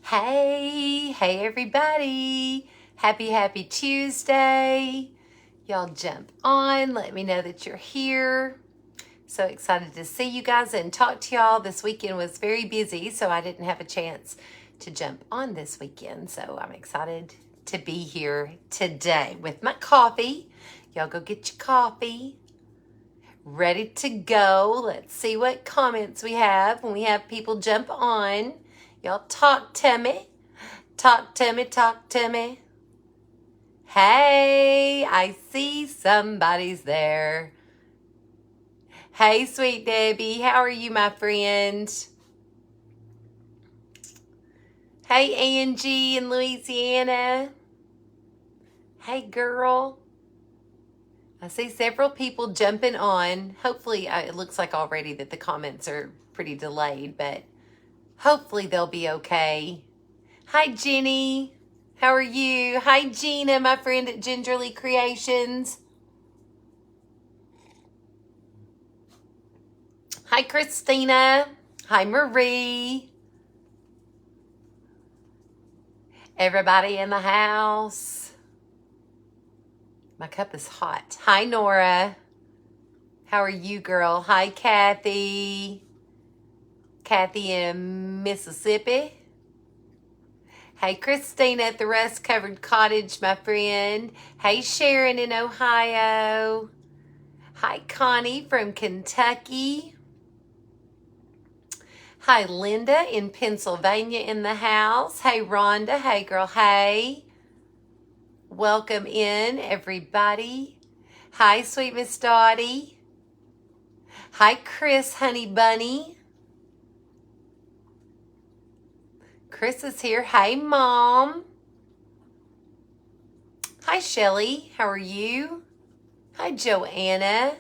Hey everybody. Happy Tuesday. Y'all jump on. Let me know that you're here. So excited to see you guys and talk to y'all. This weekend was very busy, so I didn't have a chance to jump on this weekend. So I'm excited to be here today with my coffee. Y'all go get your coffee. Ready to go. Let's see what comments we have when we have people jump on. Y'all talk to me. Talk to me, talk to me. Hey, I see somebody's there. Hey, sweet Debbie, how are you, my friend? Hey, Angie in Louisiana. Hey, girl. I see several people jumping on. Hopefully, it looks like already that the comments are pretty delayed, but hopefully they'll be okay. Hi, Jenny. How are you? Hi, Gina, my friend at Gingerly Creations. Hi, Christina. Hi, Marie. Everybody in the house. My cup is hot. Hi, Nora. How are you, girl? Hi, Kathy. Kathy in Mississippi. Hey, Christina at the Rust Covered Cottage, my friend. Hey, Sharon in Ohio. Hi, Connie from Kentucky. Hi, Linda in Pennsylvania in the house. Hey, Rhonda. Hey, girl. Hey. Welcome in, everybody. Hi, sweet Miss Dottie. Hi, Chris, honey bunny. Chris is here. Hey, Mom. Hi, Shelly. How are you? Hi, Joanna.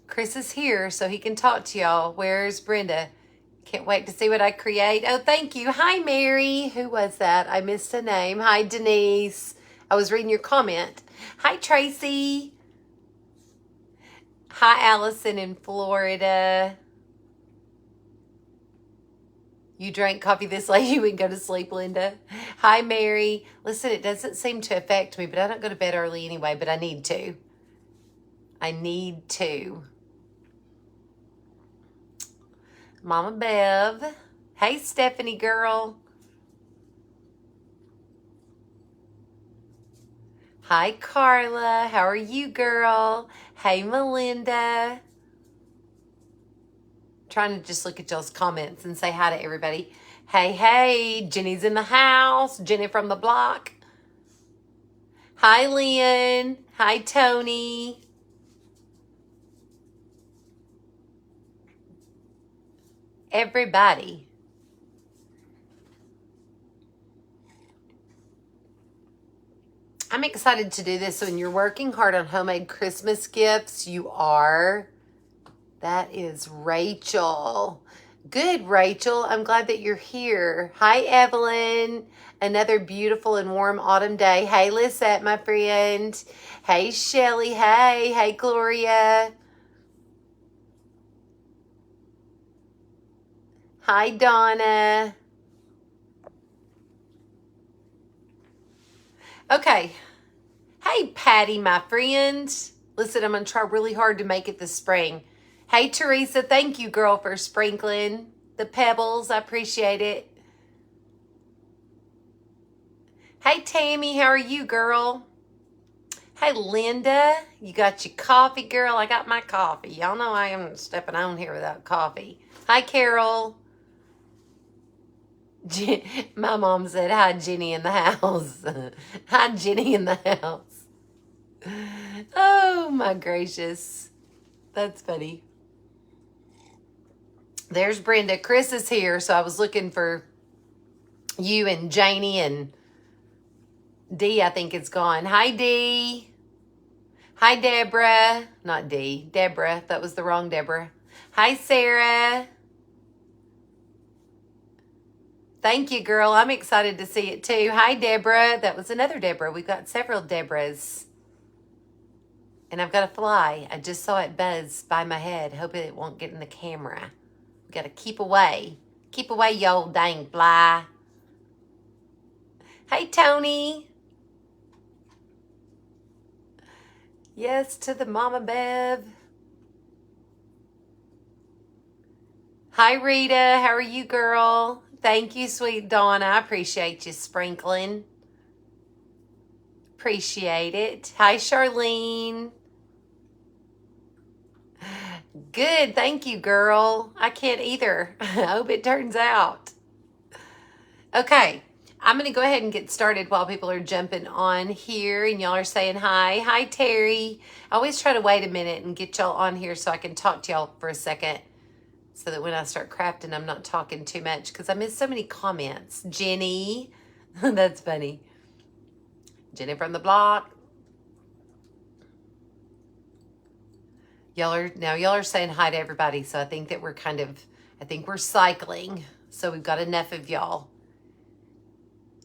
Chris is here so he can talk to y'all. Where's Brenda? Can't wait to see what I create. Oh, thank you. Hi, Mary. Who was that? I missed a name. Hi, Denise. I was reading your comment. Hi, Tracy. Hi, Allison in Florida. You drank coffee this late, you wouldn't go to sleep, Linda. Hi, Mary. Listen, it doesn't seem to affect me, but I don't go to bed early anyway, but I need to. I need to. Mama Bev. Hey, Stephanie girl. Hi, Carla. How are you, girl? Hey, Melinda. Trying to just look at y'all's comments and say hi to everybody. Hey, Jenny's in the house. Jenny from the block. Hi, Lynn. Hi, Tony. Everybody. I'm excited to do this. When you're working hard on homemade Christmas gifts, you are. That is Rachel. Good, Rachel. I'm glad that you're here. Hi, Evelyn. Another beautiful and warm autumn day. Hey, Lisette, my friend. Hey, Shelly. Hey, Gloria. Hi, Donna. Okay. Hey, Patty, my friend. Listen, I'm going to try really hard to make it this spring. Hey, Teresa. Thank you, girl, for sprinkling the pebbles. I appreciate it. Hey, Tammy. How are you, girl? Hey, Linda. You got your coffee, girl? I got my coffee. Y'all know I am stepping on here without coffee. Hi, Carol. My mom said, hi, Jenny in the house. Hi, Jenny in the house. Oh, my gracious. That's funny. There's Brenda. Chris is here, so I was looking for you and Janie and Dee, I think it's gone. Hi, Dee. Hi, Deborah. Not Dee. Deborah. That was the wrong Deborah. Hi, Sarah. Thank you, girl. I'm excited to see it, too. Hi, Deborah. That was another Deborah. We've got several Deborahs. And I've got a fly. I just saw it buzz by my head. Hope it won't get in the camera. Got to keep away. Keep away, you old dang fly. Hey, Tony. Yes to the Mama Bev. Hi, Rita. How are you, girl? Thank you, sweet Dawn. I appreciate you sprinkling. Appreciate it. Hi, Charlene. Good. Thank you, girl. I can't either. I hope it turns out. Okay. I'm going to go ahead and get started while people are jumping on here and y'all are saying hi. Hi, Terry. I always try to wait a minute and get y'all on here so I can talk to y'all for a second so that when I start crafting, I'm not talking too much because I miss so many comments. Jenny. That's funny. Jenny from the block. Y'all are saying hi to everybody. So I think that we're we're cycling. So we've got enough of y'all.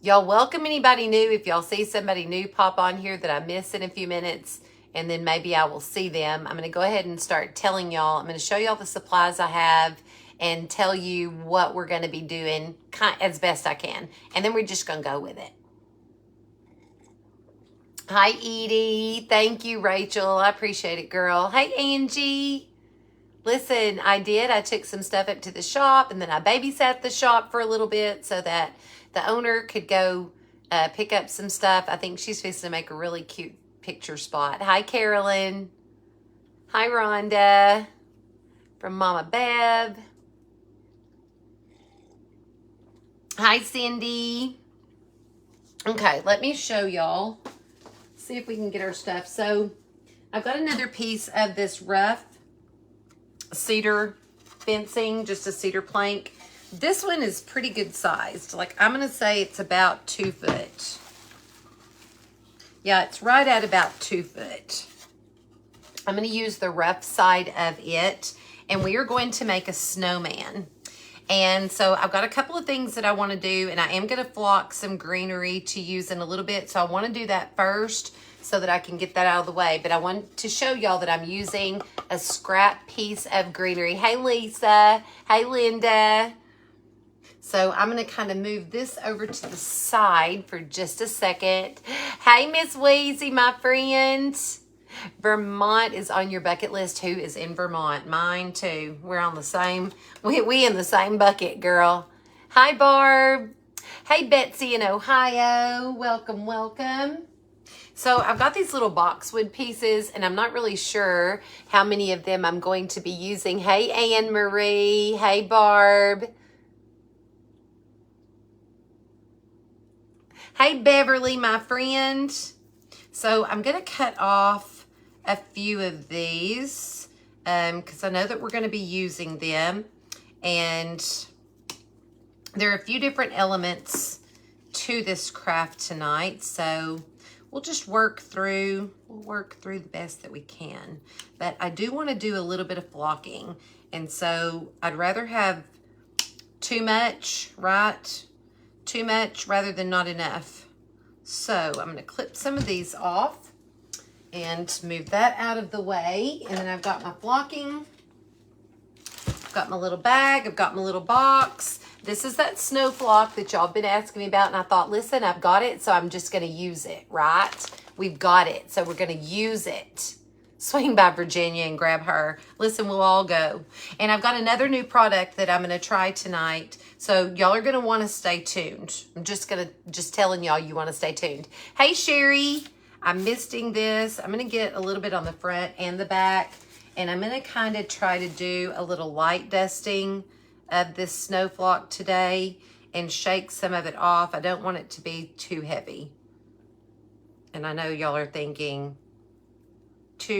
Y'all welcome anybody new. If y'all see somebody new pop on here that I miss in a few minutes, and then maybe I will see them. I'm going to go ahead and start telling y'all. I'm going to show y'all the supplies I have and tell you what we're going to be doing as best I can. And then we're just going to go with it. Hi, Edie. Thank you, Rachel. I appreciate it, girl. Hey, Angie. Listen, I took some stuff up to the shop, and then I babysat the shop for a little bit so that the owner could go pick up some stuff. I think she's fixing to make a really cute picture spot. Hi, Carolyn. Hi, Rhonda from Mama Bev. Hi, Cindy. Okay, let me show y'all. See if we can get our stuff. So I've got another piece of this rough cedar fencing, just a cedar plank. This one is pretty good sized. Like, I'm going to say it's about 2 foot. Yeah, it's right at about 2 foot. I'm going to use the rough side of it, and we are going to make a snowman. And so I've got a couple of things that I want to do, and I am going to flock some greenery to use in a little bit. So I want to do that first so that I can get that out of the way. But I want to show y'all that I'm using a scrap piece of greenery. Hey, Lisa. Hey, Linda. So I'm going to kind of move this over to the side for just a second. Hey, Miss Wheezy, my friend. Vermont is on your bucket list. Who is in Vermont? Mine too. We're on the same, we in the same bucket, girl. Hi, Barb. Hey, Betsy in Ohio. Welcome, welcome. So I've got these little boxwood pieces, and I'm not really sure how many of them I'm going to be using. Hey, Anne Marie. Hey, Barb. Hey, Beverly, my friend. So I'm going to cut off a few of these because I know that we're going to be using them. And there are a few different elements to this craft tonight. So we'll just work through the best that we can. But I do want to do a little bit of flocking. And so I'd rather have too much, right? Too much rather than not enough. So I'm going to clip some of these off and move that out of the way. And then I've got my flocking. I've got my little bag. I've got my little box. This is that snow flock that y'all been asking me about. And I thought, listen, I've got it, so I'm just going to use it, right? We've got it, so we're going to use it. Swing by Virginia and grab her. Listen, we'll all go. And I've got another new product that I'm going to try tonight. So y'all are going to want to stay tuned. I'm just telling y'all you want to stay tuned. Hey, Sherry, I'm misting this. I'm going to get a little bit on the front and the back. And I'm going to kind of try to do a little light dusting of this snow flock today and shake some of it off. I don't want it to be too heavy. And I know y'all are thinking,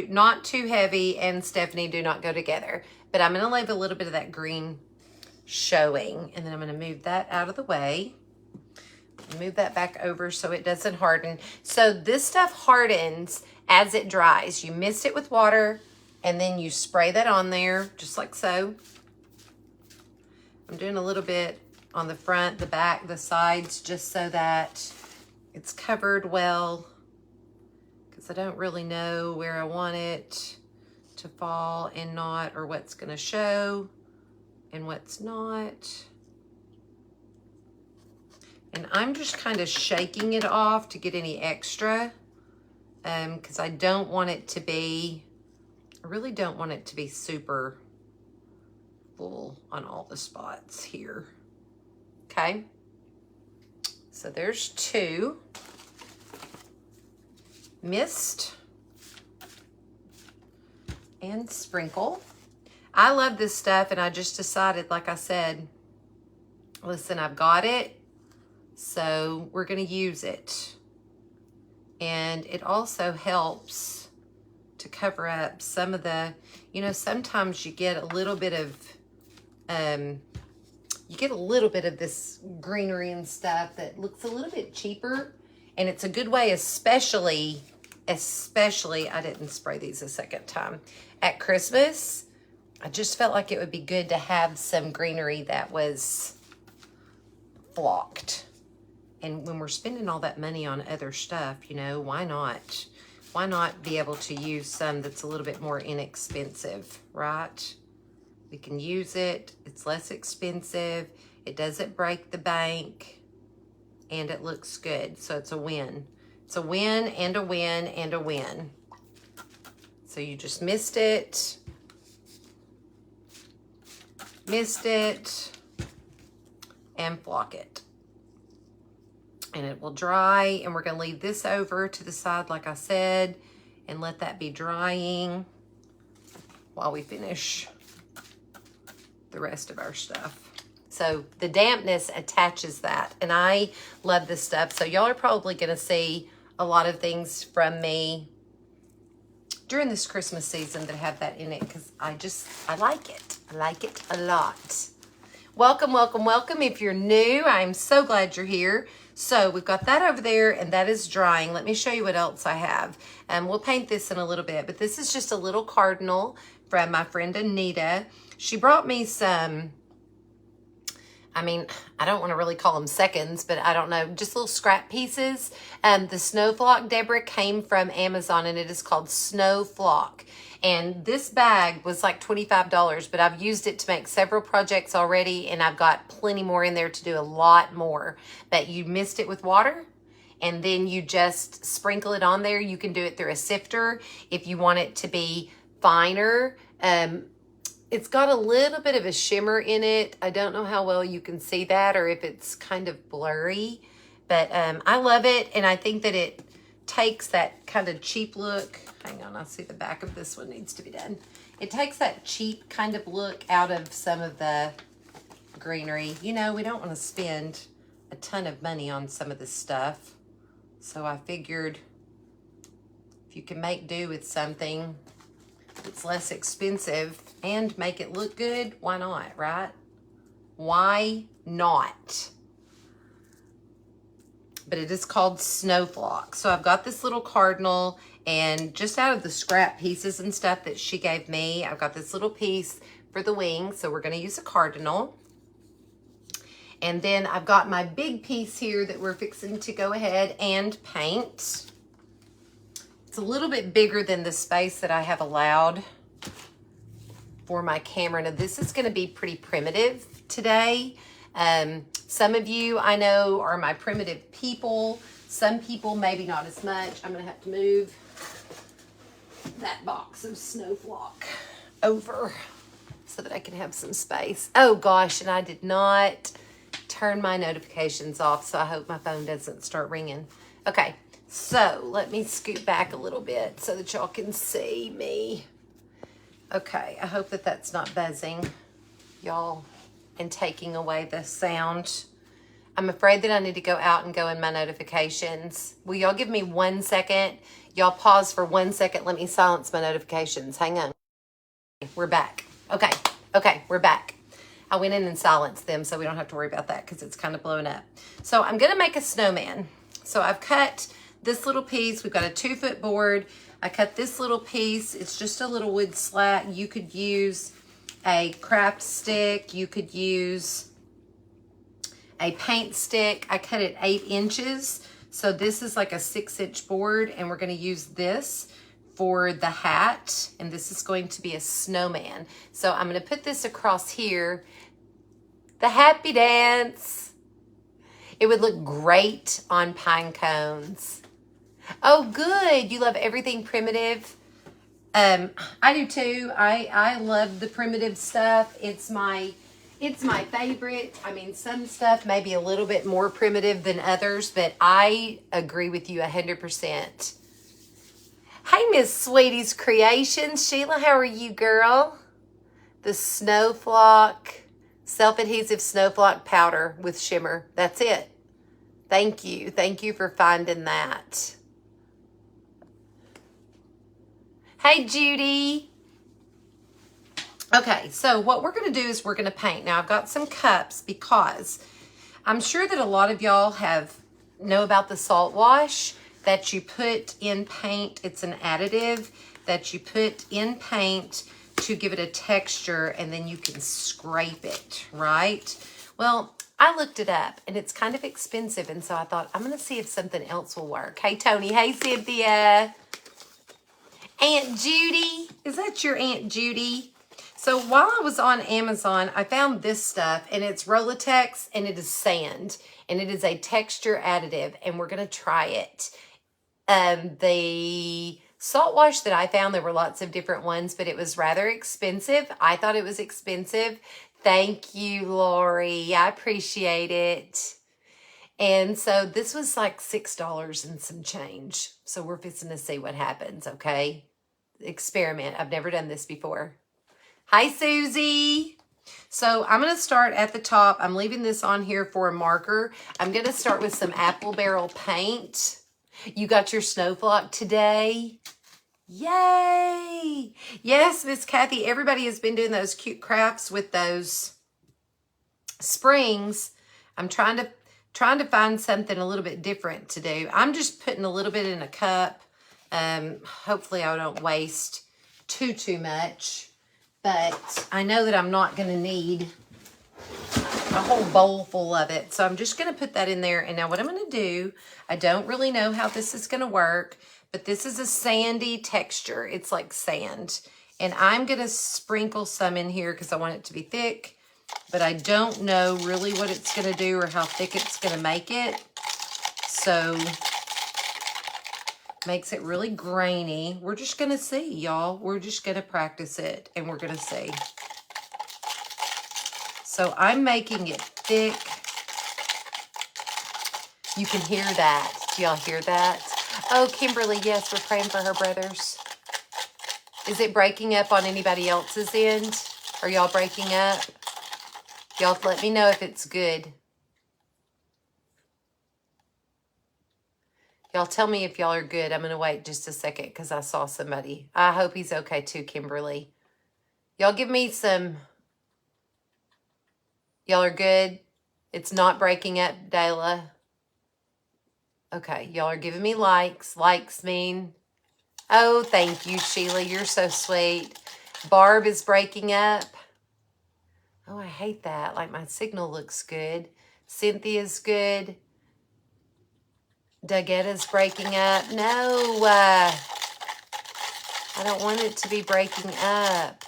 not too heavy and Stephanie do not go together. But I'm going to leave a little bit of that green showing. And then I'm going to move that out of the way. Move that back over so it doesn't harden. So this stuff hardens as it dries. You mist it with water and then you spray that on there just like so. I'm doing a little bit on the front, the back, the sides, just so that it's covered well, because I don't really know where I want it to fall and not, or what's going to show and what's not. And I'm just kind of shaking it off to get any extra, because I don't want it to be, I really don't want it to be super full on all the spots here. Okay, so there's 2. Mist and sprinkle. I love this stuff, and I just decided, like I said, listen, I've got it, so we're going to use it. And it also helps to cover up some of the, you know, sometimes you get a little bit of, this greenery and stuff that looks a little bit cheaper. And it's a good way, especially, I didn't spray these a second time, at Christmas. I just felt like it would be good to have some greenery that was flocked. And when we're spending all that money on other stuff, you know, why not? Why not be able to use some that's a little bit more inexpensive, right? We can use it. It's less expensive. It doesn't break the bank. And it looks good. So it's a win. It's a win and a win and a win. So you just mist it, and flock it. And it will dry, and we're going to leave this over to the side, like I said, and let that be drying while we finish the rest of our stuff. So the dampness attaches that, and I love this stuff. So y'all are probably going to see a lot of things from me during this Christmas season that have that in it, because I like it. I like it a lot. Welcome, welcome, welcome. If you're new, I'm so glad you're here. So we've got that over there, and that is drying. Let me show you what else I have. We'll paint this in a little bit, but this is just a little cardinal from my friend Anita. She brought me some, I mean, I don't want to really call them seconds, but I don't know, just little scrap pieces. The Snow Flock Deborah came from Amazon, and it is called Snow Flock. And this bag was like $25, but I've used it to make several projects already, and I've got plenty more in there to do a lot more. But you mist it with water, and then you just sprinkle it on there. You can do it through a sifter if you want it to be finer. It's got a little bit of a shimmer in it. I don't know how well you can see that, or if it's kind of blurry, but I love it. And I think that it takes that kind of cheap look. Hang on, I see the back of this one needs to be done. It takes that cheap kind of look out of some of the greenery. You know, we don't want to spend a ton of money on some of this stuff. So I figured if you can make do with something that's less expensive and make it look good, why not, right? Why not? But it is called Snow Flock. So I've got this little cardinal, and just out of the scrap pieces and stuff that she gave me, I've got this little piece for the wing. So we're going to use a cardinal. And then I've got my big piece here that we're fixing to go ahead and paint. It's a little bit bigger than the space that I have allowed for my camera. Now this is going to be pretty primitive today. Some of you I know are my primitive people. Some people maybe not as much. I'm going to have to move that box of Snow Flock over so that I can have some space. Oh gosh, and I did not turn my notifications off, so I hope my phone doesn't start ringing. Okay, so let me scoot back a little bit so that y'all can see me. Okay, I hope that that's not buzzing, y'all, and taking away the sound. I'm afraid that I need to go out and go in my notifications. Will y'all give me 1 second? Y'all pause for 1 second. Let me silence my notifications. Hang on. We're back. Okay, we're back. I went in and silenced them so we don't have to worry about that because it's kind of blowing up. So I'm going to make a snowman. So I've cut this little piece. We've got a 2-foot board. I cut this little piece. It's just a little wood slat. You could use a craft stick. You could use a paint stick. I cut it 8 inches. So this is like a 6-inch board, and we're going to use this for the hat, and this is going to be a snowman. So I'm going to put this across here. The happy dance. It would look great on pine cones. Oh, good. You love everything primitive. I do too. I love the primitive stuff. It's my favorite. I mean, some stuff may be a little bit more primitive than others, but I agree with you 100%. Hey, Miss Sweetie's Creations. Sheila, how are you, girl? The Snow Flock, self-adhesive Snow Flock powder with shimmer. That's it. Thank you. Thank you for finding that. Hey, Judy. Okay, so what we're going to do is we're going to paint. Now, I've got some cups because I'm sure that a lot of y'all know about the salt wash that you put in paint. It's an additive that you put in paint to give it a texture, and then you can scrape it, right? Well, I looked it up, and it's kind of expensive, and so I thought, I'm going to see if something else will work. Hey, Tony. Hey, Cynthia. Aunt Judy. Is that your Aunt Judy? So while I was on Amazon, I found this stuff, and it's Rolatex, and it is sand, and it is a texture additive, and we're going to try it. The salt wash that I found, there were lots of different ones, but it was rather expensive. I thought it was expensive. Thank you, Lori. I appreciate it. And so this was like $6 and some change. So we're fixing to see what happens, okay? Experiment. I've never done this before. Hi, Susie. So I'm going to start at the top. I'm leaving this on here for a marker. I'm going to start with some apple barrel paint. You got your snow flock today? Yay! Yes, Miss Kathy, everybody has been doing those cute crafts with those springs. I'm trying to find something a little bit different to do. I'm just putting a little bit in a cup. Hopefully I don't waste too much. But I know that I'm not going to need a whole bowl full of it. So I'm just going to put that in there. And now what I'm going to do, I don't really know how this is going to work, but this is a sandy texture. It's like sand. And I'm going to sprinkle some in here because I want it to be thick, but I don't know really what it's going to do or how thick it's going to make it. So makes it really grainy. We're just going to see, y'all. We're just going to practice it, and we're going to see. So I'm making it thick. You can hear that. Do y'all hear that? Oh, Kimberly, yes, we're praying for her brothers. Is it breaking up on anybody else's end? Are y'all breaking up? Y'all let me know if it's good. Y'all tell me if y'all are good. I'm going to wait just a second because I saw somebody. I hope he's okay too, Kimberly. Y'all give me some. Y'all are good? It's not breaking up, Dayla. Okay, y'all are giving me likes. Likes mean. Oh, thank you, Sheila. You're so sweet. Barb is breaking up. Oh, I hate that. Like my signal looks good. Cynthia's good. Dagetta's breaking up. No, I don't want it to be breaking up.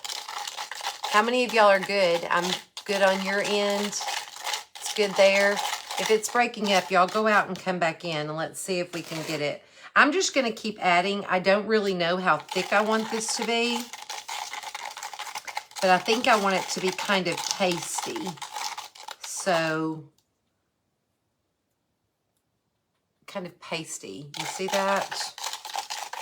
How many of y'all are good? I'm good on your end. It's good there. If it's breaking up, y'all go out and come back in and let's see if we can get it. I'm just going to keep adding. I don't really know how thick I want this to be, but I think I want it to be kind of pasty. So kind of pasty. You see that?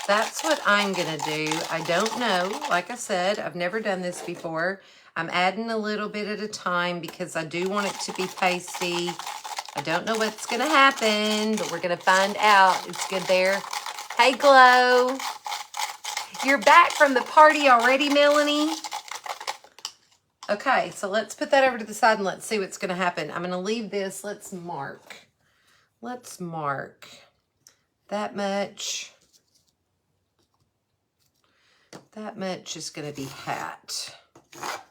That's what I'm going to do. I don't know. Like I said, I've never done this before. I'm adding a little bit at a time because I do want it to be pasty. I don't know what's going to happen, but we're going to find out. It's good there. Hey, Glow. You're back from the party already, Melanie? Okay, so let's put that over to the side and let's see what's going to happen. I'm going to leave this. Let's mark. Let's mark that much. That much is going to be hat.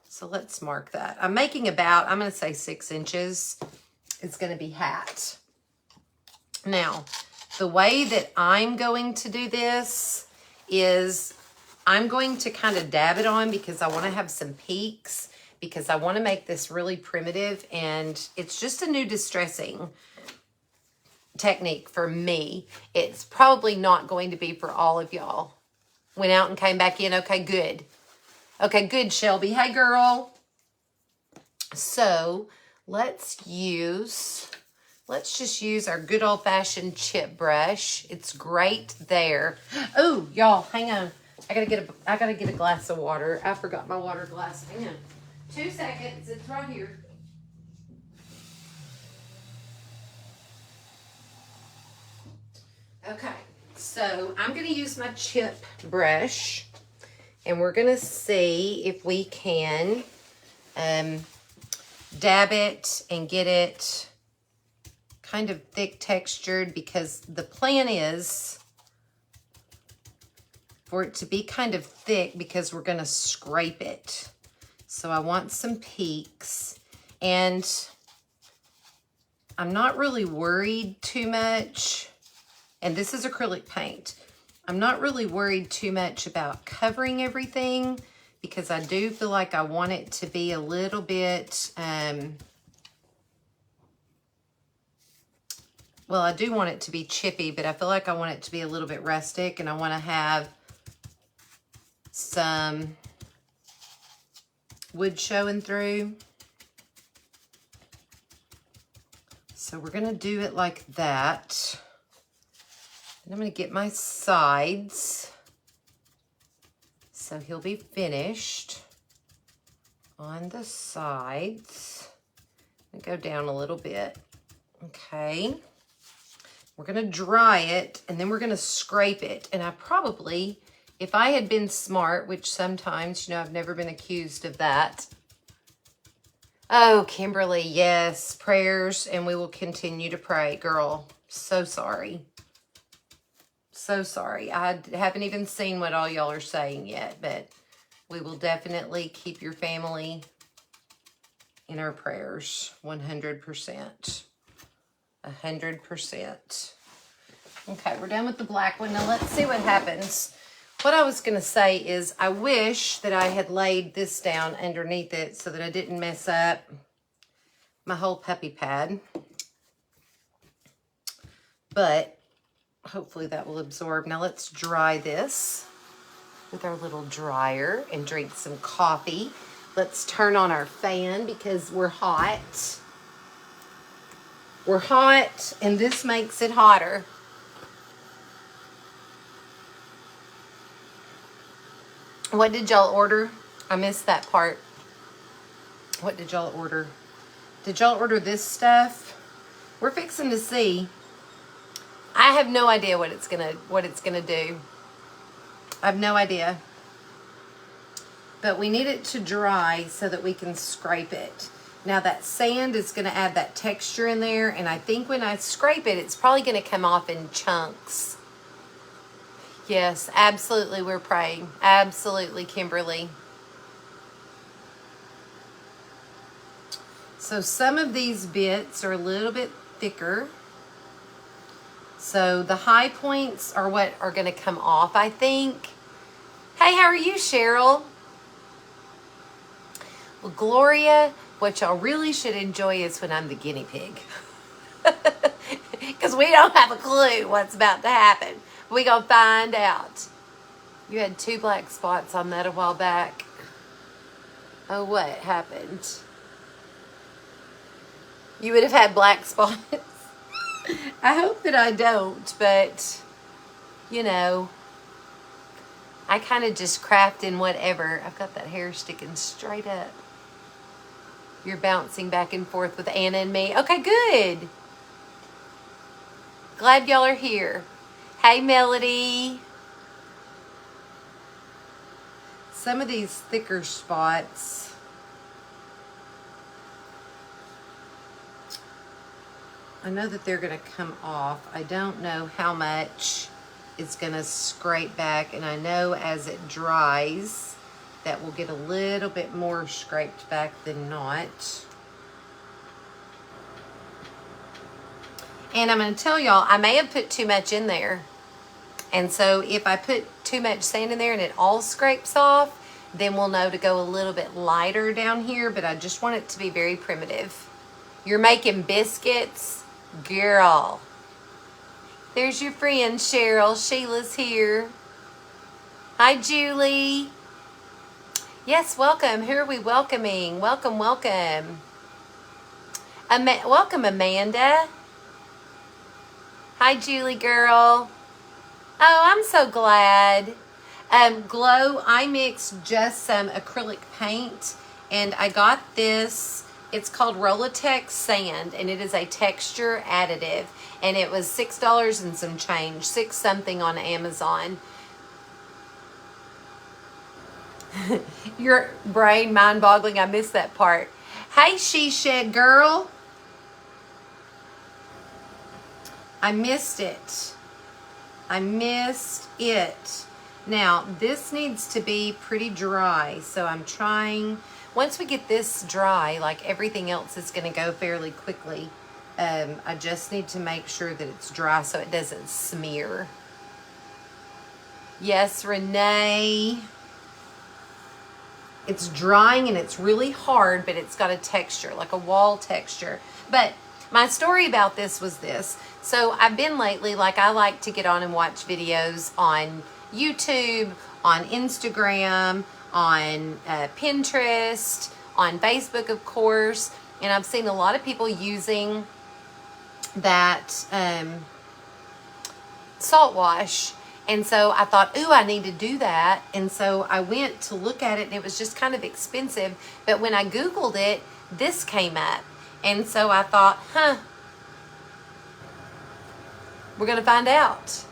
So let's mark that. I'm making about, I'm going to say 6 inches. It's going to be hat. Now, the way that I'm going to do this is I'm going to kind of dab it on because I want to have some peaks, because I want to make this really primitive, and it's just a new distressing. technique for me. It's probably not going to be for all of y'all. Went out and came back in. Okay, good. Okay, good, Shelby. Hey, girl. So let's just use our good old-fashioned chip brush. It's great there. Oh, y'all, hang on. I gotta get a glass of water. I forgot my water glass. Hang on. 2 seconds. It's right here. Okay, so I'm gonna use my chip brush, and we're gonna see if we can dab it and get it kind of thick textured, because the plan is for it to be kind of thick because we're going to scrape it. So I want some peaks, and I'm not really worried too much. And this is acrylic paint. I'm not really worried too much about covering everything, because I do feel like I want it to be a little bit, well, I do want it to be chippy, but I feel like I want it to be a little bit rustic, and I want to have some wood showing through. So we're going to do it like that. And I'm going to get my sides so he'll be finished on the sides. And go down a little bit. Okay. We're going to dry it, and then we're going to scrape it. And I probably, if I had been smart, which sometimes, you know, I've never been accused of that. Oh, Kimberly, yes, prayers, and we will continue to pray. Girl, so sorry. So sorry. I haven't even seen what all y'all are saying yet, but we will definitely keep your family in our prayers, 100%. 100%. Okay, we're done with the black one. Now let's see what happens. What I was going to say is I wish that I had laid this down underneath it so that I didn't mess up my whole puppy pad. But hopefully that will absorb. Now let's dry this with our little dryer and drink some coffee. Let's turn on our fan because we're hot. We're hot, and this makes it hotter. What did y'all order? I missed that part. What did y'all order? Did y'all order this stuff? We're fixing to see. I have no idea what it's gonna do. I have no idea. But we need it to dry so that we can scrape it. Now that sand is going to add that texture in there, and I think when I scrape it, it's probably going to come off in chunks. Yes, absolutely, we're praying. Absolutely, Kimberly. So some of these bits are a little bit thicker. So the high points are what are going to come off, I think. Hey, how are you, Cheryl? Well, Gloria, what y'all really should enjoy is when I'm the guinea pig. Because we don't have a clue what's about to happen. We're going to find out. You had 2 black spots on that a while back. Oh, what happened? You would have had black spots. I hope that I don't, but, you know, I kind of just craft in whatever. I've got that hair sticking straight up. You're bouncing back and forth with Anna and me. Okay, good. Glad y'all are here. Hey, Melody. Some of these thicker spots, I know that they're going to come off. I don't know how much it's going to scrape back, and I know as it dries, that will get a little bit more scraped back than not. And I'm going to tell y'all, I may have put too much in there. And so if I put too much sand in there and it all scrapes off, then we'll know to go a little bit lighter down here. But I just want it to be very primitive. You're making biscuits? Girl, There's your friend, Cheryl. Sheila's here. Hi, Julie. Yes, welcome. Who are we welcoming? Welcome, welcome. Welcome, Amanda. Hi, Julie girl. Oh, I'm so glad. Glow, I mixed just some acrylic paint, and I got this. It's called Rolitex Sand, and it is a texture additive, and it was $6 and some change, 6 something on Amazon. Your brain mind-boggling. I missed that part. Hey, She Shed girl. I missed it. I missed it. Now, this needs to be pretty dry, so I'm trying. Once we get this dry, like everything else is going to go fairly quickly. I just need to make sure that it's dry so it doesn't smear. Yes, Renee. It's drying and it's really hard, but it's got a texture, like a wall texture. But my story about this was this. So I've been lately, like I like to get on and watch videos on YouTube, on Instagram, on Pinterest, on Facebook, of course. And I've seen a lot of people using that salt wash. And so I thought, ooh, I need to do that. And so I went to look at it, and it was just kind of expensive. But when I Googled it, this came up. And so I thought, we're going to find out.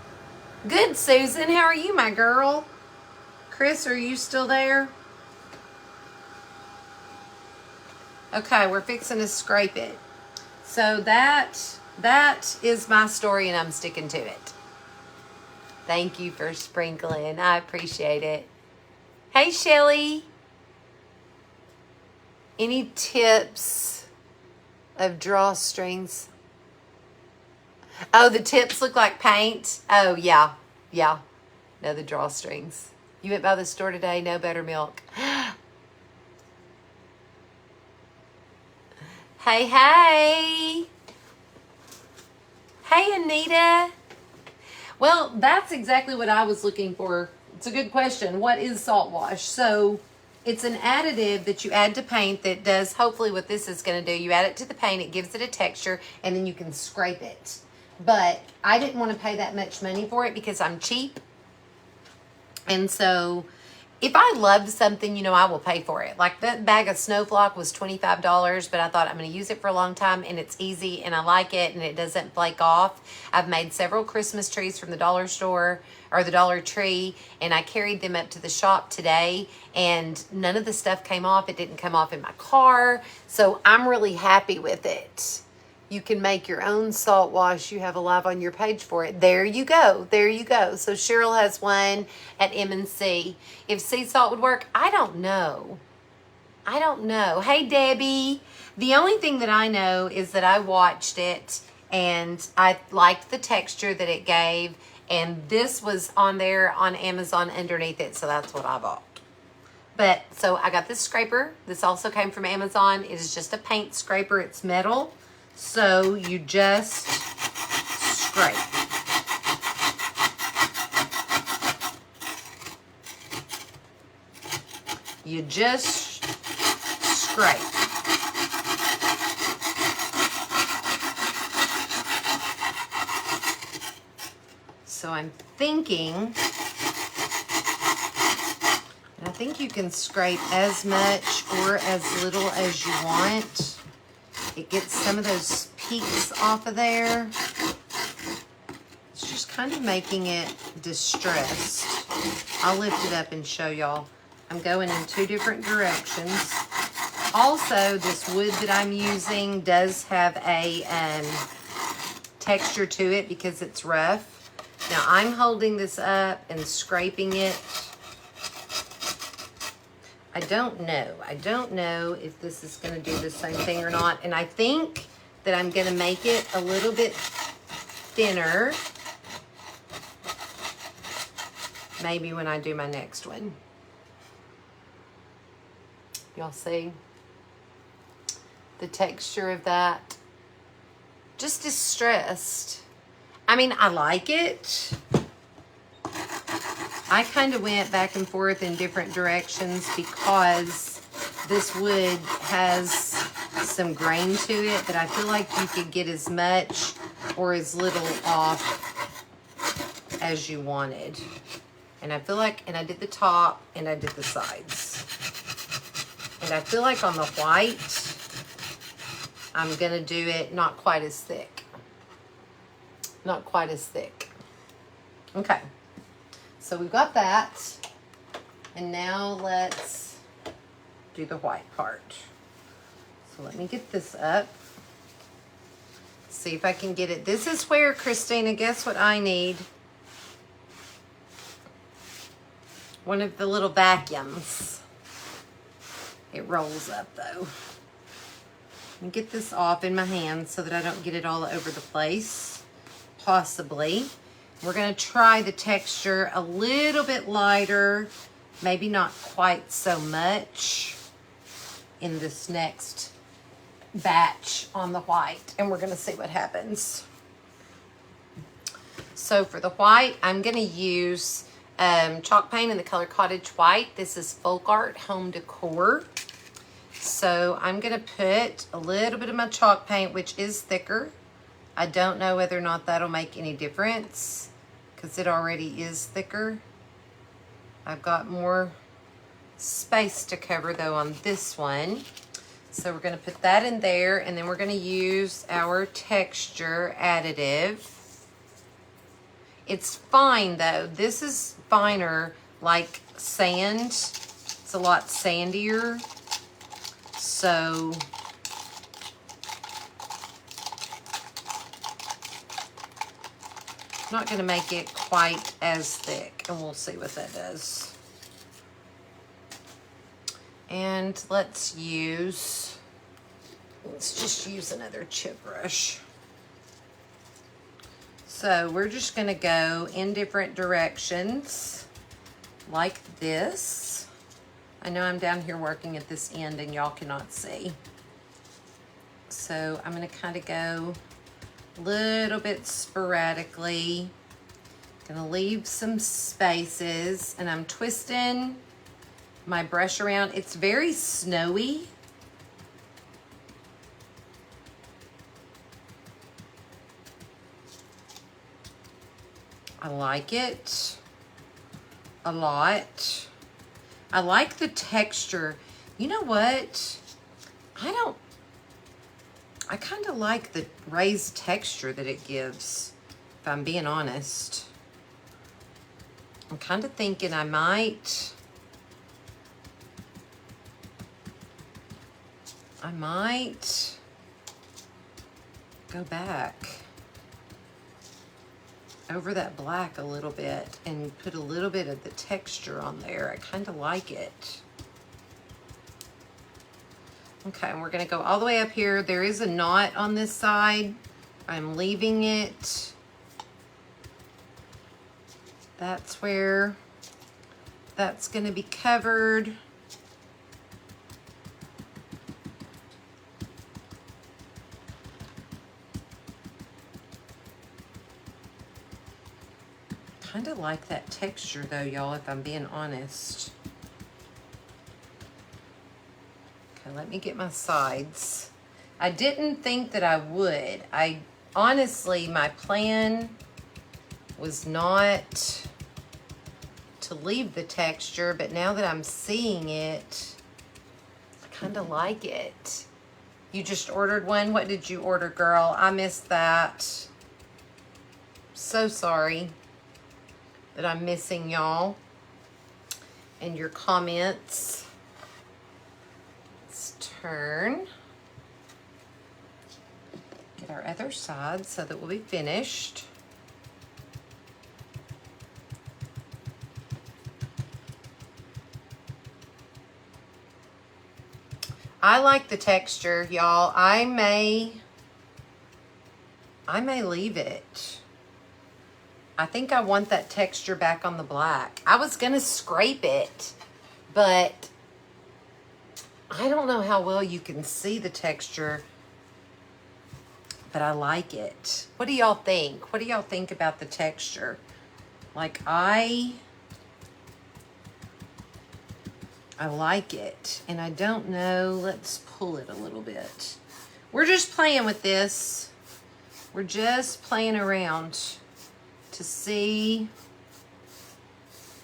Good, Susan. How are you, my girl? Chris, are you still there? Okay, we're fixing to scrape it. So that is my story, and I'm sticking to it. Thank you for sprinkling. I appreciate it. Hey, Shelly. Any tips of drawstrings? Oh, the tips look like paint? Oh, yeah. Yeah. No, the drawstrings. You went by the store today, no buttermilk. Hey, hey. Hey, Anita. Well, that's exactly what I was looking for. It's a good question. What is salt wash? So it's an additive that you add to paint that does hopefully what this is going to do. You add it to the paint, it gives it a texture, and then you can scrape it. But I didn't want to pay that much money for it because I'm cheap. And so if I love something, you know, I will pay for it. Like that bag of Snowflock was $25, but I thought I'm going to use it for a long time, and it's easy, and I like it, and it doesn't flake off. I've made several Christmas trees from the dollar store or the Dollar Tree, and I carried them up to the shop today, and none of the stuff came off. It didn't come off in my car, so I'm really happy with it. You can make your own salt wash. You have a live on your page for it. There you go. There you go. So Cheryl has one at M&C. If sea salt would work, I don't know. I don't know. Hey, Debbie. The only thing that I know is that I watched it and I liked the texture that it gave. And this was on there on Amazon underneath it. So that's what I bought. But so I got this scraper. This also came from Amazon. It is just a paint scraper. It's metal. So you just scrape. You just scrape. So I'm thinking, and I think you can scrape as much or as little as you want. It gets some of those peaks off of there. It's just kind of making it distressed. I'll lift it up and show y'all. I'm going in 2 different directions. Also, this wood that I'm using does have a texture to it because it's rough. Now I'm holding this up and scraping it. I don't know. I don't know if this is going to do the same thing or not. And I think that I'm going to make it a little bit thinner. Maybe when I do my next one. Y'all see the texture of that? Just distressed. I mean, I like it. I kind of went back and forth in different directions because this wood has some grain to it that I feel like you could get as much or as little off as you wanted. And I feel like, and I did the top and I did the sides. And I feel like on the white, I'm gonna do it not quite as thick. Not quite as thick. Okay. So we've got that, and now let's do the white part. So let me get this up. See if I can get it. This is where, Christina, guess what I need? One of the little vacuums. It rolls up though. Let me get this off in my hand so that I don't get it all over the place, possibly. We're gonna try the texture a little bit lighter, maybe not quite so much in this next batch on the white, and we're gonna see what happens. So for the white, I'm gonna use chalk paint in the color Cottage White. This is Folk Art Home Decor. So I'm gonna put a little bit of my chalk paint, which is thicker. I don't know whether or not that'll make any difference because it already is thicker. I've got more space to cover though on this one. So we're gonna put that in there, and then we're gonna use our texture additive. It's fine though. This is finer like sand. It's a lot sandier. So not going to make it quite as thick, and we'll see what that does. And let's just use another chip brush. So we're just going to go in different directions like this. I know I'm down here working at this end and y'all cannot see. So I'm going to kind of go a little bit sporadically. Gonna leave some spaces, and I'm twisting my brush around. It's very snowy. I like it a lot. I like the texture. You know what? I kind of like the raised texture that it gives, if I'm being honest. I'm kind of thinking I might go back over that black a little bit and put a little bit of the texture on there. I kind of like it. Okay, and we're gonna go all the way up here. There is a knot on this side. I'm leaving it. That's where that's gonna be covered. Kind of like that texture though, y'all, if I'm being honest. Okay, let me get my sides. I didn't think that I would. Honestly, my plan was not to leave the texture, but now that I'm seeing it, I kind of like it. You just ordered one? What did you order, girl? I missed that. So sorry that I'm missing y'all and your comments. Let's turn. Get our other side so that we'll be finished. I like the texture, y'all. I may leave it. I think I want that texture back on the black. I was gonna scrape it, but I don't know how well you can see the texture but I like it. What do y'all think? What do y'all think about the texture? Like, I like it, and I don't know. Let's pull it a little bit. We're just playing with this. We're just playing around to see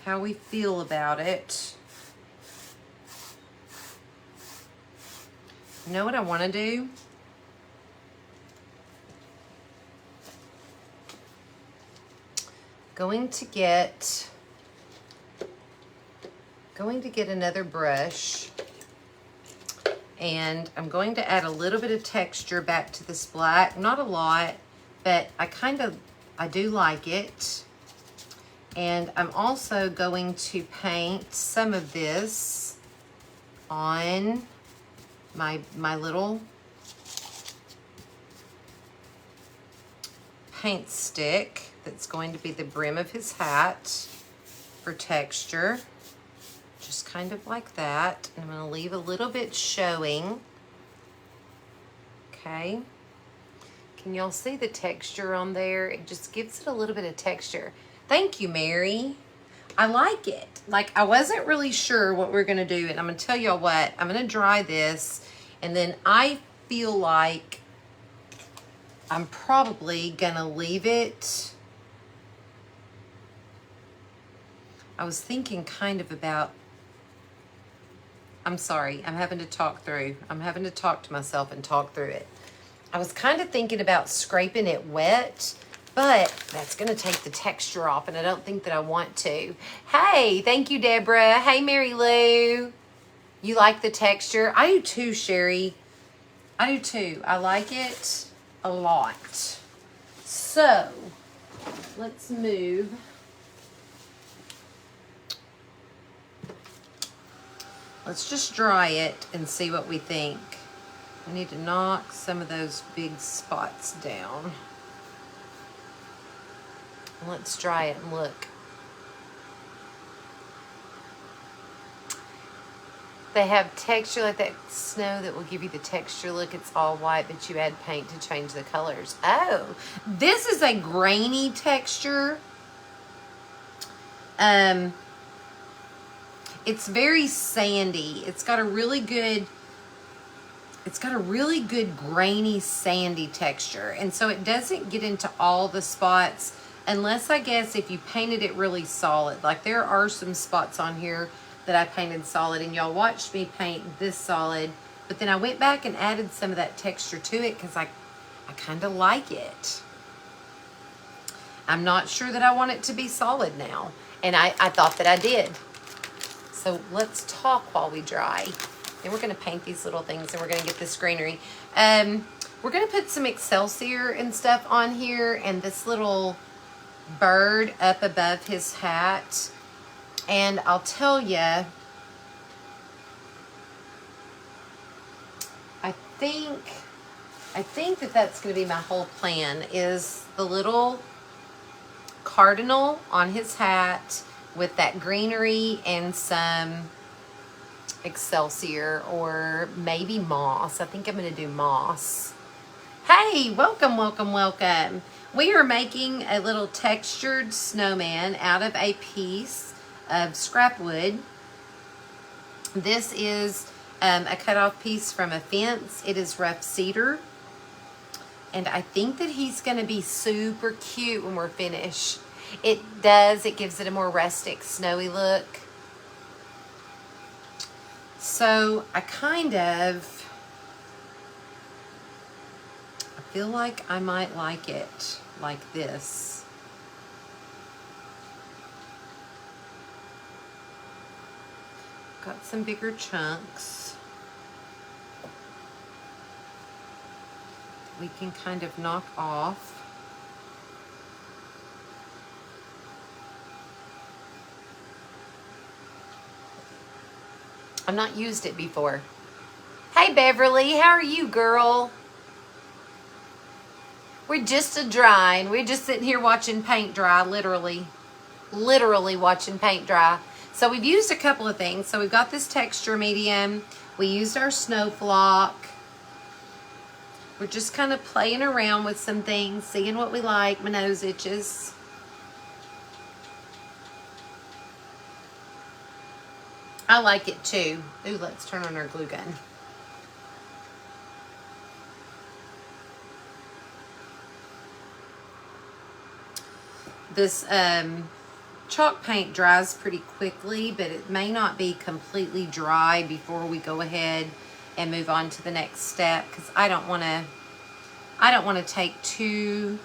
how we feel about it. You know what I want to do? Going to get another brush, and I'm going to add a little bit of texture back to this black. Not a lot, but I do like it. And I'm also going to paint some of this on my little paint stick that's going to be the brim of his hat for texture. Just kind of like that. And I'm going to leave a little bit showing. Okay. Can y'all see the texture on there? It just gives it a little bit of texture. Thank you, Mary. I like it. Like, I wasn't really sure what we're going to do. And I'm going to tell y'all what. I'm going to dry this. And then I feel like I'm probably going to leave it. I was thinking kind of about, I'm sorry, I'm having to talk through. I'm having to talk to myself and talk through it. I was kind of thinking about scraping it wet, but that's going to take the texture off, and I don't think that I want to. Hey, thank you, Deborah. Hey, Mary Lou. You like the texture? I do too, Sherry. I do too. I like it a lot. So, let's move. Let's just dry it and see what we think. We need to knock some of those big spots down. Let's dry it and look. They have texture like that snow that will give you the texture look. It's all white, but you add paint to change the colors. Oh, this is a grainy texture. It's very sandy. It's got a really good grainy sandy texture. And so it doesn't get into all the spots unless, I guess, if you painted it really solid. Like, there are some spots on here that I painted solid, and y'all watched me paint this solid, but then I went back and added some of that texture to it because I kind of like it. I'm not sure that I want it to be solid now, and I thought that I did. So let's talk while we dry. Then we're going to paint these little things, and we're going to get this greenery. We're going to put some Excelsior and stuff on here, and this little bird up above his hat. And I'll tell you, I think that that's going to be my whole plan, is the little cardinal on his hat with that greenery and some Excelsior, or maybe moss. I think I'm going to do moss. Hey, welcome, welcome, welcome. We are making a little textured snowman out of a piece of scrap wood. This is a cut-off piece from a fence. It is rough cedar. And I think that he's going to be super cute when we're finished. It gives it a more rustic, snowy look. So I feel like I might like it like this. Got some bigger chunks. We can kind of knock off. I've not used it before. Hey, Beverly, how are you, girl? We're just drying. We're just sitting here watching paint dry, literally watching paint dry. So we've used a couple of things. So we've got this texture medium. We used our snow flock. We're just kind of playing around with some things, seeing what we like. My nose itches. I like it too. Ooh, let's turn on our glue gun. This chalk paint dries pretty quickly, but it may not be completely dry before we go ahead and move on to the next step, because I don't want to take too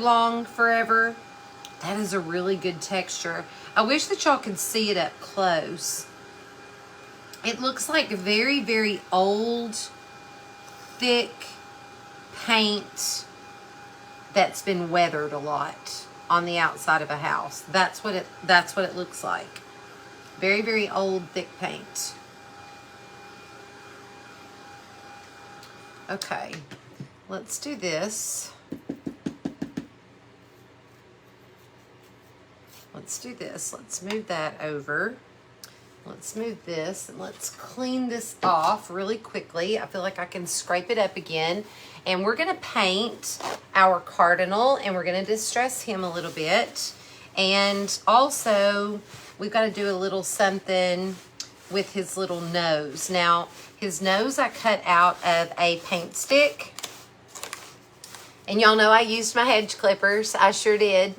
long forever. That is a really good texture. I wish that y'all could see it up close. It looks like very, very old, thick paint that's been weathered a lot on the outside of a house. That's what it looks like. Very, very old, thick paint. Okay, let's do this. Let's do this. Let's move that over. Let's move this and let's clean this off really quickly. I feel like I can scrape it up again. And we're going to paint our cardinal, and we're going to distress him a little bit. And also, we've got to do a little something with his little nose. Now, his nose I cut out of a paint stick. And y'all know I used my hedge clippers. I sure did.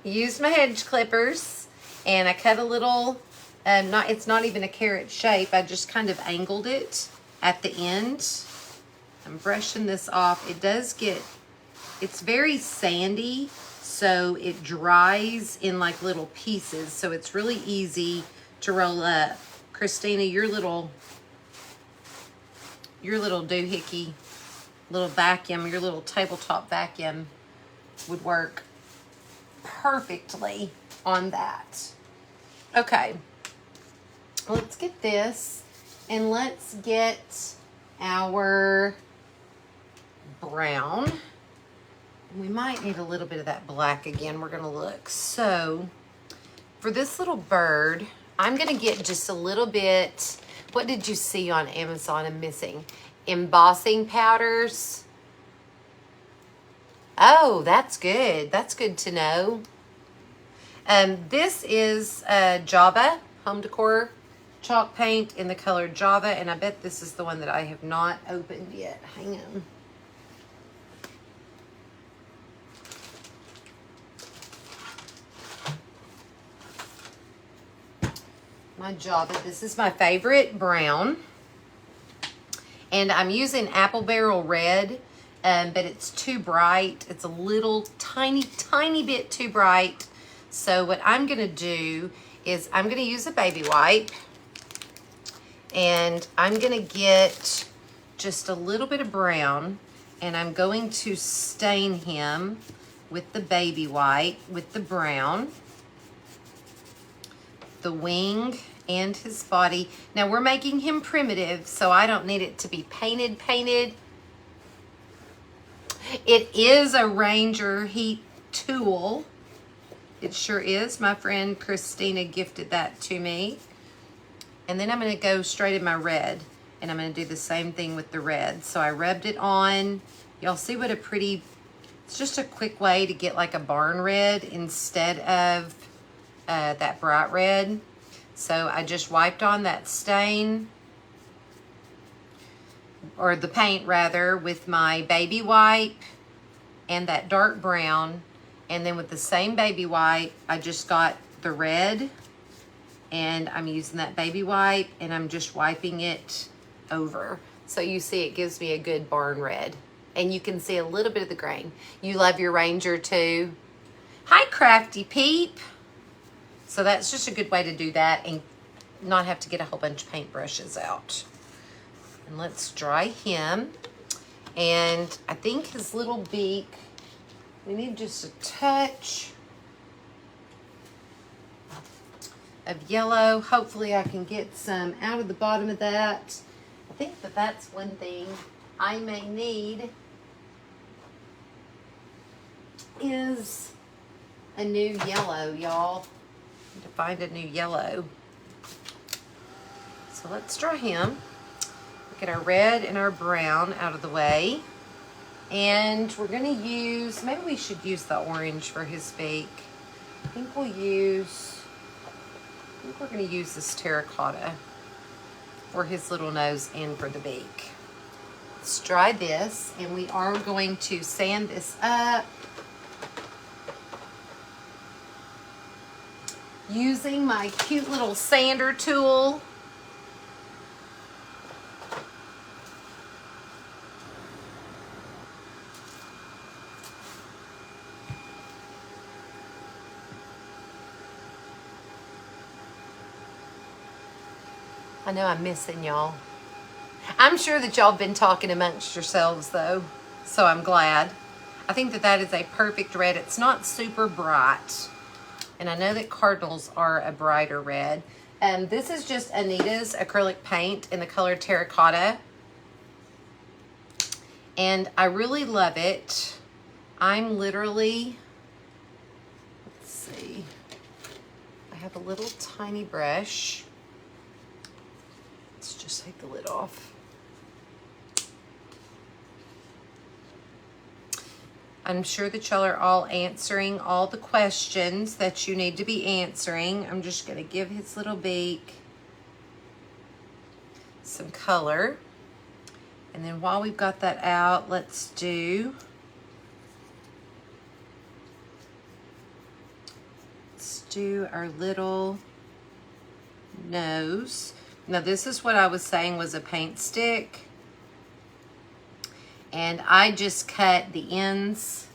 Used my hedge clippers, and I cut a little, it's not even a carrot shape. I just kind of angled it at the end. I'm brushing this off. It does get, it's very sandy, so it dries in like little pieces. So it's really easy to roll up. Christina, your little doohickey, little vacuum, your little tabletop vacuum would work perfectly on that. Okay, let's get this, and let's get our brown. We might need a little bit of that black again. We're gonna look. So for this little bird, I'm gonna get just a little bit. What did you see on Amazon I'm missing? Embossing powders. Oh, that's good. That's good to know. This is Java Home Decor chalk paint in the color Java, and I bet this is the one that I have not opened yet. Hang on. My Java. This is my favorite brown. And I'm using Apple Barrel Red, but it's too bright. It's a little tiny bit too bright. So what I'm going to do is I'm going to use a baby wipe, and I'm going to get just a little bit of brown, and I'm going to stain him with the baby wipe, with the brown, the wing and his body. Now we're making him primitive, so I don't need it to be painted. It is a Ranger heat tool. It sure is. My friend Christina gifted that to me. And then I'm going to go straight in my red, and I'm going to do the same thing with the red. So I rubbed it on. Y'all see what a pretty, it's just a quick way to get like a barn red instead of that bright red. So I just wiped on that stain, or the paint rather, with my baby wipe and that dark brown. And then with the same baby wipe, I just got the red, and I'm using that baby wipe, and I'm just wiping it over. So you see it gives me a good barn red. And you can see a little bit of the grain. You love your Ranger too. Hi, Crafty Peep. So that's just a good way to do that and not have to get a whole bunch of paintbrushes out. And let's dry him. And I think his little beak, we need just a touch of yellow. Hopefully I can get some out of the bottom of that. I think that that's one thing I may need is a new yellow, y'all. To find a new yellow. So let's dry him. Get our red and our brown out of the way. And we're gonna use, maybe we should use the orange for his beak. I think we're gonna use this terracotta for his little nose and for the beak. Let's dry this, and we are going to sand this up using my cute little sander tool. I know I'm missing y'all. I'm sure that y'all have been talking amongst yourselves though, so I'm glad. I think that that is a perfect red. It's not super bright, and I know that cardinals are a brighter red. This is just Anita's acrylic paint in the color terracotta, and I really love it. I'm literally, let's see, I have a little tiny brush. Let's just take the lid off. I'm sure that y'all are all answering all the questions that you need to be answering. I'm just going to give his little beak some color. And then while we've got that out, let's do our little nose. Now this is what I was saying was a paint stick. And I just cut the ends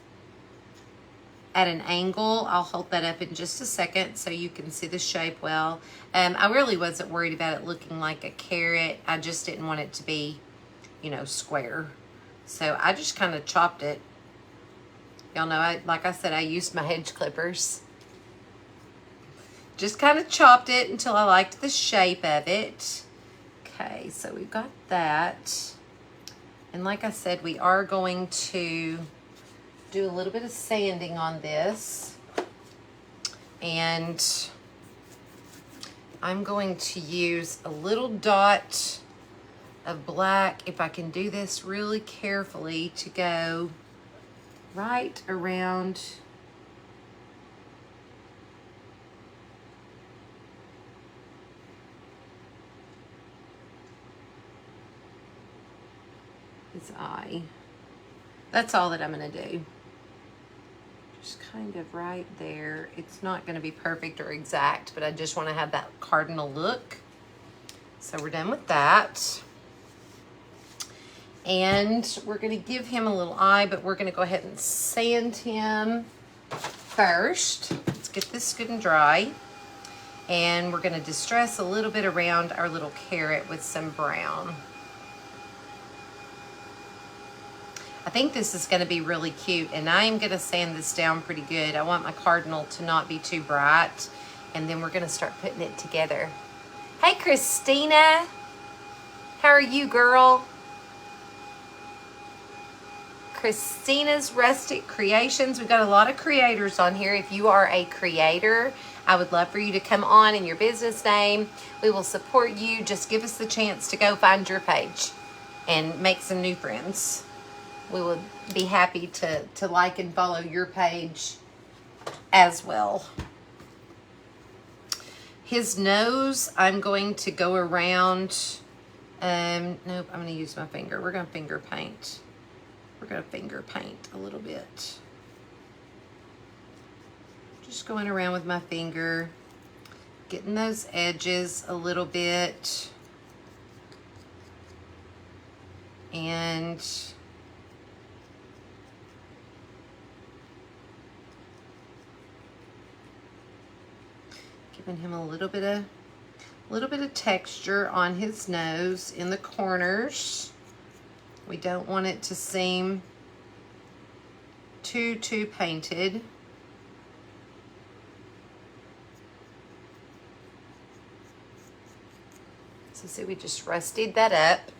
at an angle. I'll hold that up in just a second so you can see the shape well. I really wasn't worried about it looking like a carrot. I just didn't want it to be, you know, square. So I just kind of chopped it. Y'all know, like I said, I used my hedge clippers. Just kind of chopped it until I liked the shape of it. Okay, so we've got that. And like I said, we are going to do a little bit of sanding on this. And I'm going to use a little dot of black, if I can do this really carefully, to go right around his eye. That's all that I'm going to do. Just kind of right there. It's not going to be perfect or exact, but I just want to have that cardinal look. So we're done with that. And we're going to give him a little eye, but we're going to go ahead and sand him first. Let's get this good and dry. And we're going to distress a little bit around our little carrot with some brown. I think this is going to be really cute, and I am going to sand this down pretty good. I want my cardinal to not be too bright, and then we're going to start putting it together. Hey, Christina. How are you, girl? Christina's Rustic Creations. We've got a lot of creators on here. If you are a creator, I would love for you to come on in your business name. We will support you. Just give us the chance to go find your page and make some new friends. We would be happy to like and follow your page as well. His nose, I'm going to go around. Nope, I'm going to use my finger. We're going to finger paint. We're going to finger paint a little bit. Just going around with my finger, getting those edges a little bit. And giving him a little bit of texture on his nose in the corners. We don't want it to seem too painted. So see, we just rusted that up.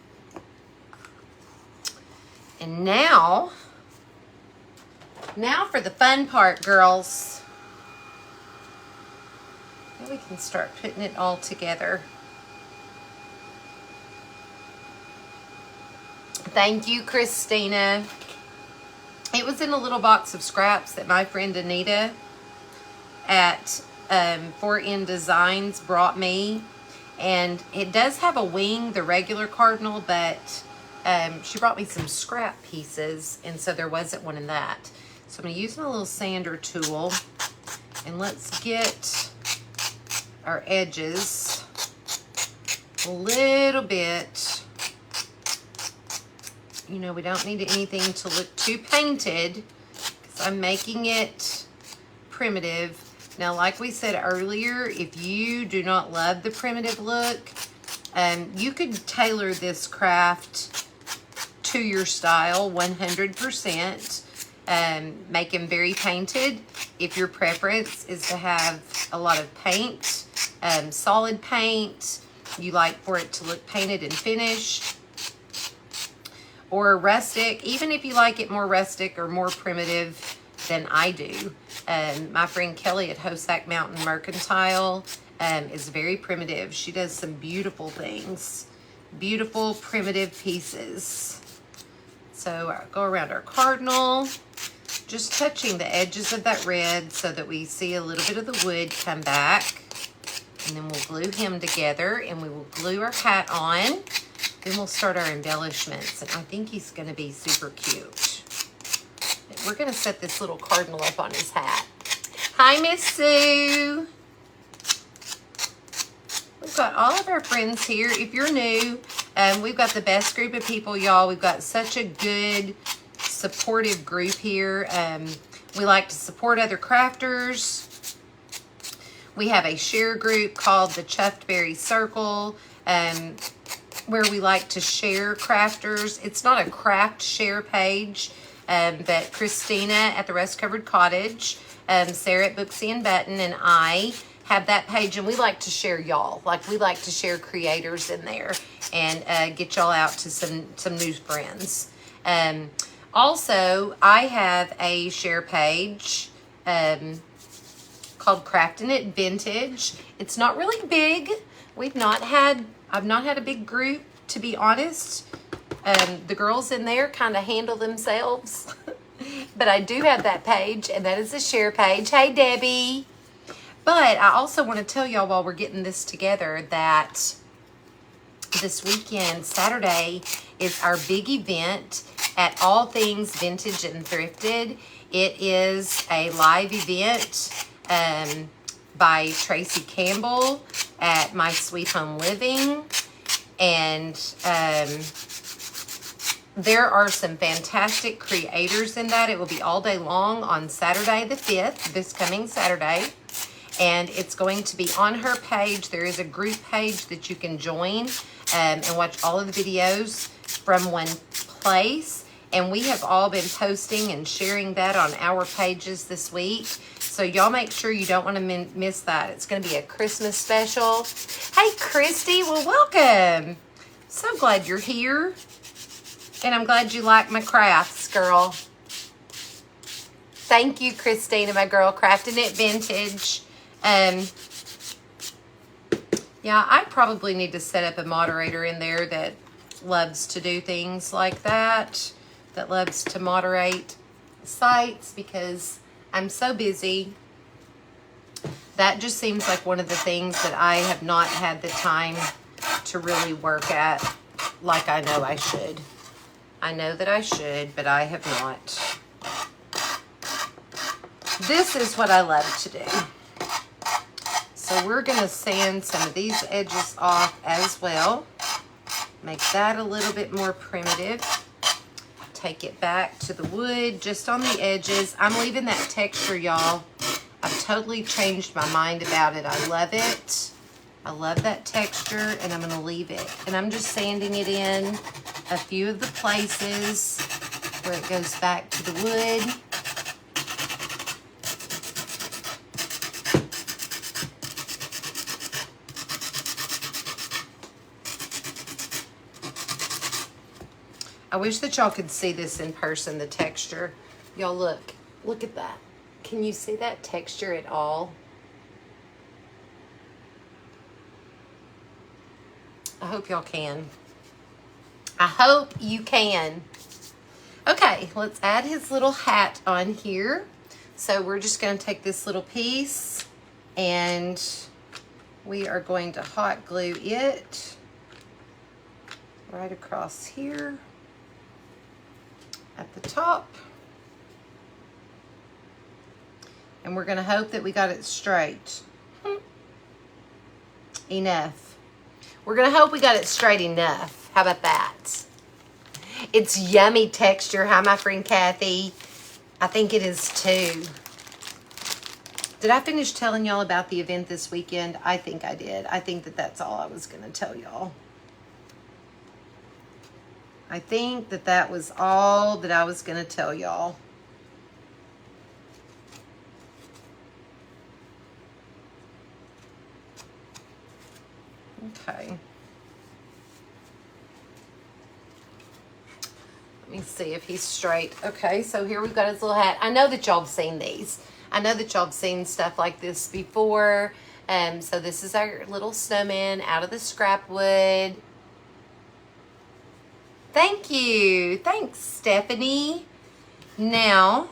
And now for the fun part, girls. Now we can start putting it all together. Thank you, Christina. It was in a little box of scraps that my friend Anita at 4N Designs brought me. And it does have a wing, the regular cardinal, but she brought me some scrap pieces, and so there wasn't one in that. So I'm going to use my little sander tool, and let's get our edges a little bit. You know, we don't need anything to look too painted because I'm making it primitive. Now, like we said earlier, if you do not love the primitive look, you could tailor this craft to your style 100%. Make them very painted. If your preference is to have a lot of paint, solid paint, you like for it to look painted and finished, or rustic, even if you like it more rustic or more primitive than I do. My friend Kelly at Hosack Mountain Mercantile is very primitive. She does some beautiful things, beautiful primitive pieces. So I go around our cardinal, just touching the edges of that red so that we see a little bit of the wood come back. And then we'll glue him together, and we will glue our hat on. Then we'll start our embellishments, and I think he's going to be super cute. We're going to set this little cardinal up on his hat. Hi, Miss Sue. We've got all of our friends here. If you're new, we've got the best group of people, y'all. We've got such a good, supportive group here. We like to support other crafters. We have a share group called the Chuffed Berry Circle, where we like to share crafters. It's not a craft share page, but Christina at the Rust Covered Cottage, Sarah at Booksy and Button, and I have that page, and we like to share y'all. Like, we like to share creators in there and get y'all out to some new friends. Also, I have a share page called Crafting It Vintage. It's not really big. I've not had a big group, to be honest. The girls in there kind of handle themselves. But I do have that page, and that is a share page. Hey, Debbie. But I also want to tell y'all while we're getting this together that this weekend, Saturday, is our big event at All Things Vintage and Thrifted. It is a live event by Tracy Campbell at My Sweet Home Living. And there are some fantastic creators in that. It will be all day long on Saturday the 5th, this coming Saturday. And it's going to be on her page. There is a group page that you can join and watch all of the videos from one place. And we have all been posting and sharing that on our pages this week. So y'all make sure you don't want to miss that. It's going to be a Christmas special. Hey, Christy. Well, welcome. So glad you're here. And I'm glad you like my crafts, girl. Thank you, Christina, my girl. Crafting It Vintage. Yeah, I probably need to set up a moderator in there that loves to do things like that. That loves to moderate sites, because I'm so busy. That just seems like one of the things that I have not had the time to really work at like I know I should. I know that I should, but I have not. This is what I love to do. So we're going to sand some of these edges off as well. Make that a little bit more primitive. Take it back to the wood just on the edges. I'm leaving that texture, y'all. I've totally changed my mind about it. I love it. I love that texture, and I'm going to leave it. And I'm just sanding it in a few of the places where it goes back to the wood. I wish that y'all could see this in person, the texture. Y'all look at that. Can you see that texture at all? I hope y'all can. I hope you can. Okay, let's add his little hat on here. So we're just going to take this little piece and we are going to hot glue it right across here at the top. And we're going to hope that we got it straight. Enough. We're going to hope we got it straight enough. How about that? It's yummy texture. Hi, my friend Kathy. I think it is too. Did I finish telling y'all about the event this weekend? I think I did. I think that that's all I was going to tell y'all. I think that that was all that I was going to tell y'all. Okay. Let me see if he's straight. Okay, so here we've got his little hat. I know that y'all have seen these. I know that y'all have seen stuff like this before. So this is our little snowman out of the scrap wood. Thank you. Thanks, Stephanie. Now,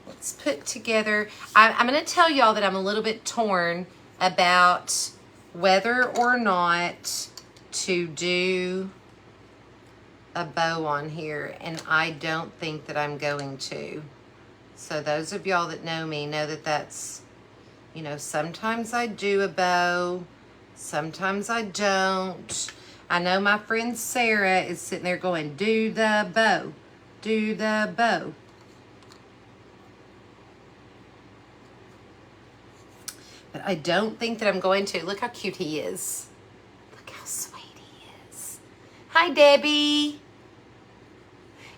let's put together. I'm going to tell y'all that I'm a little bit torn about whether or not to do a bow on here, and I don't think that I'm going to. So those of y'all that know me know that that's, you know, sometimes I do a bow, sometimes I don't. I know my friend Sarah is sitting there going, do the bow, do the bow. But I don't think that I'm going to. Look how cute he is. Look how sweet he is. Hi, Debbie.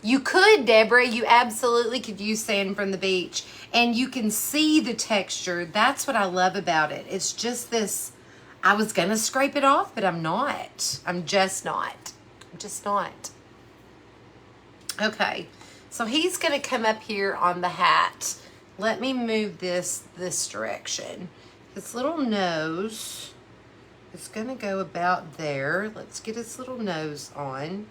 You could, Deborah. You absolutely could use sand from the beach. And you can see the texture. That's what I love about it. It's just this, I was going to scrape it off, but I'm not. I'm just not. I'm just not. Okay. So he's going to come up here on the hat. Let me move this direction. His little nose is going to go about there. Let's get his little nose on.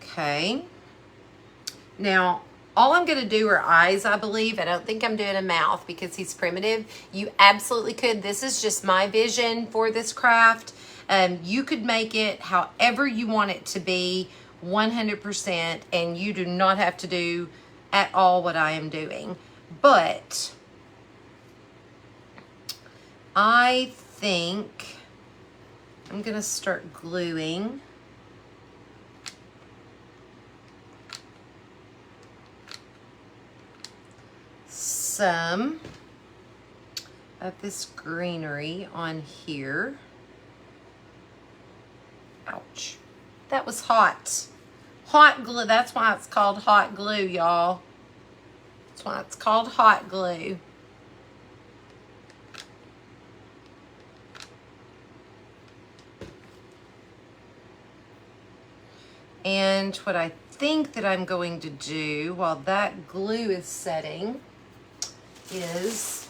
Okay. Now, all I'm going to do are eyes, I believe. I don't think I'm doing a mouth because he's primitive. You absolutely could. This is just my vision for this craft. You could make it however you want it to be, 100%, and you do not have to do at all what I am doing. But I think I'm going to start gluing some of this greenery on here. Ouch. That was hot. Hot glue. That's why it's called hot glue, y'all. That's why it's called hot glue. And what I think that I'm going to do while that glue is setting is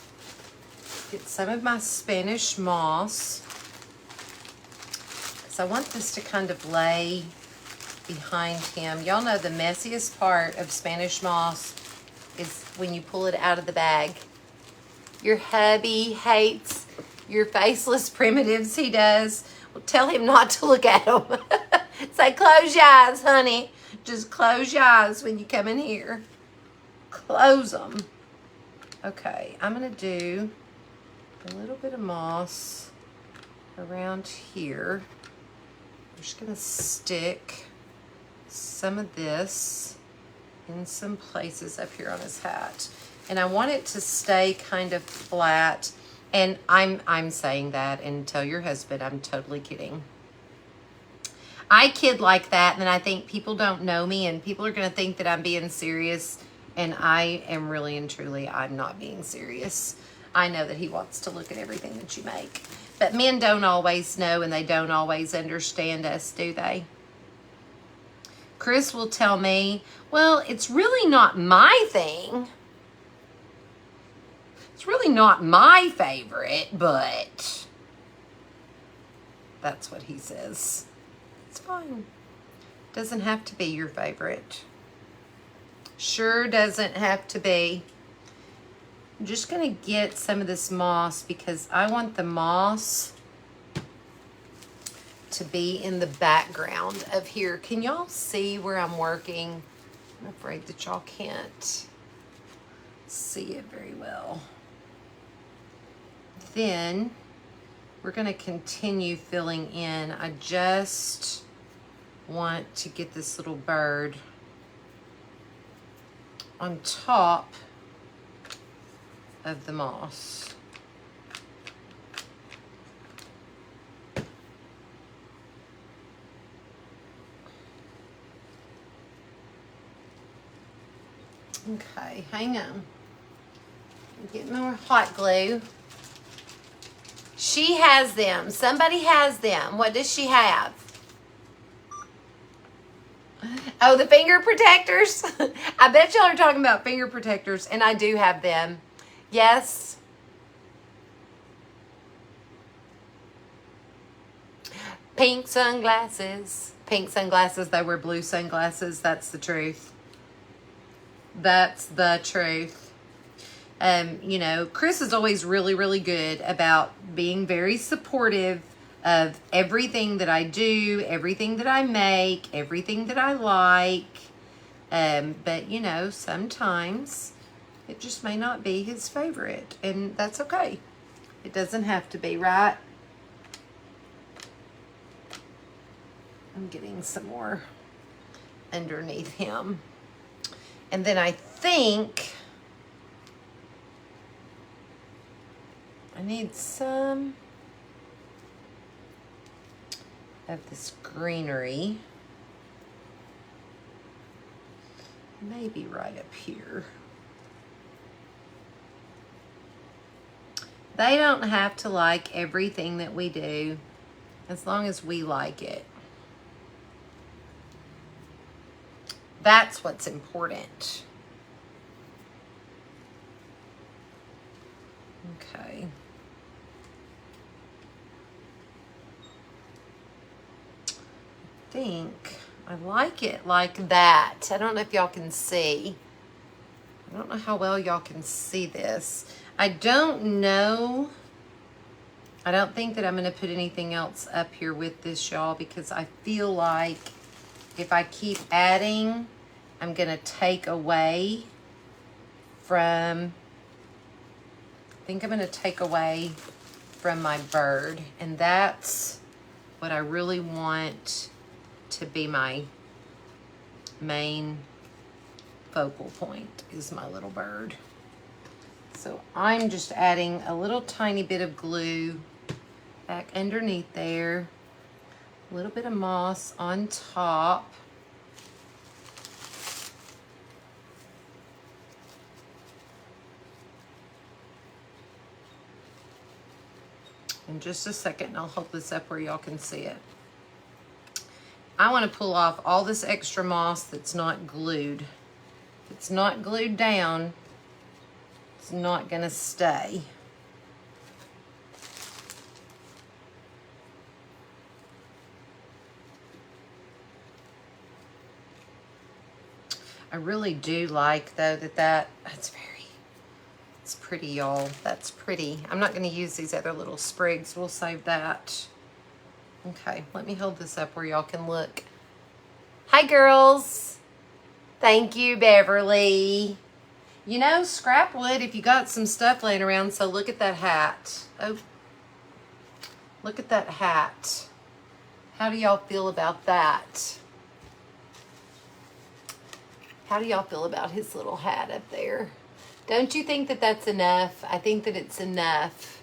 get some of my Spanish moss. So I want this to kind of lay behind him. Y'all know the messiest part of Spanish moss is when you pull it out of the bag. Your hubby hates your faceless primitives. He does. Well, tell him not to look at them. Say, close your eyes, honey. Just close your eyes when you come in here. Close them. Okay, I'm going to do a little bit of moss around here. I'm just going to stick some of this in some places up here on his hat. And I want it to stay kind of flat. And I'm saying that, and tell your husband I'm totally kidding. I kid like that, and then I think people don't know me, and people are going to think that I'm being serious. And I am really and truly, I'm not being serious. I know that he wants to look at everything that you make. But men don't always know and they don't always understand us, do they? Chris will tell me, well, it's really not my thing. It's really not my favorite, but that's what he says. It's fine. Doesn't have to be your favorite. Sure doesn't have to be. I'm just going to get some of this moss because I want the moss to be in the background of here. Can y'all see where I'm working? I'm afraid that y'all can't see it very well. Then we're going to continue filling in. I just want to get this little bird on top of the moss. Okay, hang on. Get more hot glue. She has them. Somebody has them. What does she have? Oh, the finger protectors. I bet y'all are talking about finger protectors, and I do have them. Yes. Pink sunglasses. Pink sunglasses. They wear blue sunglasses. That's the truth. That's the truth. You know, Chris is always really, really good about being very supportive of everything that I do, everything that I make, everything that I like. But, you know, sometimes it just may not be his favorite, and that's okay. It doesn't have to be, right? I'm getting some more underneath him. And then I think I need some of this greenery. Maybe right up here. They don't have to like everything that we do, as long as we like it. That's what's important. Okay. I think I like it like that. I don't know if y'all can see. I don't know how well y'all can see this. I don't know. I don't think that I'm going to put anything else up here with this, y'all, because I feel like if I keep adding, I'm going to take away from, I think I'm going to take away from my bird. And that's what I really want to be my main focal point, is my little bird. So I'm just adding a little tiny bit of glue back underneath there. A little bit of moss on top. In just a second, I'll hold this up where y'all can see it. I want to pull off all this extra moss that's not glued. If it's not glued down, it's not going to stay. I really do like, though, that's it's pretty, y'all. That's pretty. I'm not going to use these other little sprigs. We'll save that. Okay, let me hold this up where y'all can look. Hi, girls. Thank you, Beverly. You know, scrap wood if you got some stuff laying around, so look at that hat. Oh, look at that hat. How do y'all feel about that? How do y'all feel about his little hat up there? Don't you think that that's enough? I think that it's enough.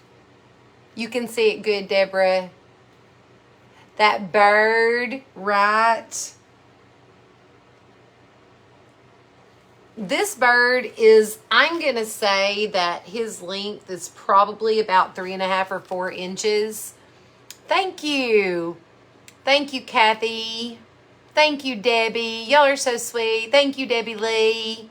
You can see it good, Deborah. That bird, right? this bird is, I'm going to say that his length is probably about 3.5 or 4 inches. Thank you. Thank you, Kathy. Thank you, Debbie. Y'all are so sweet. Thank you, Debbie Lee.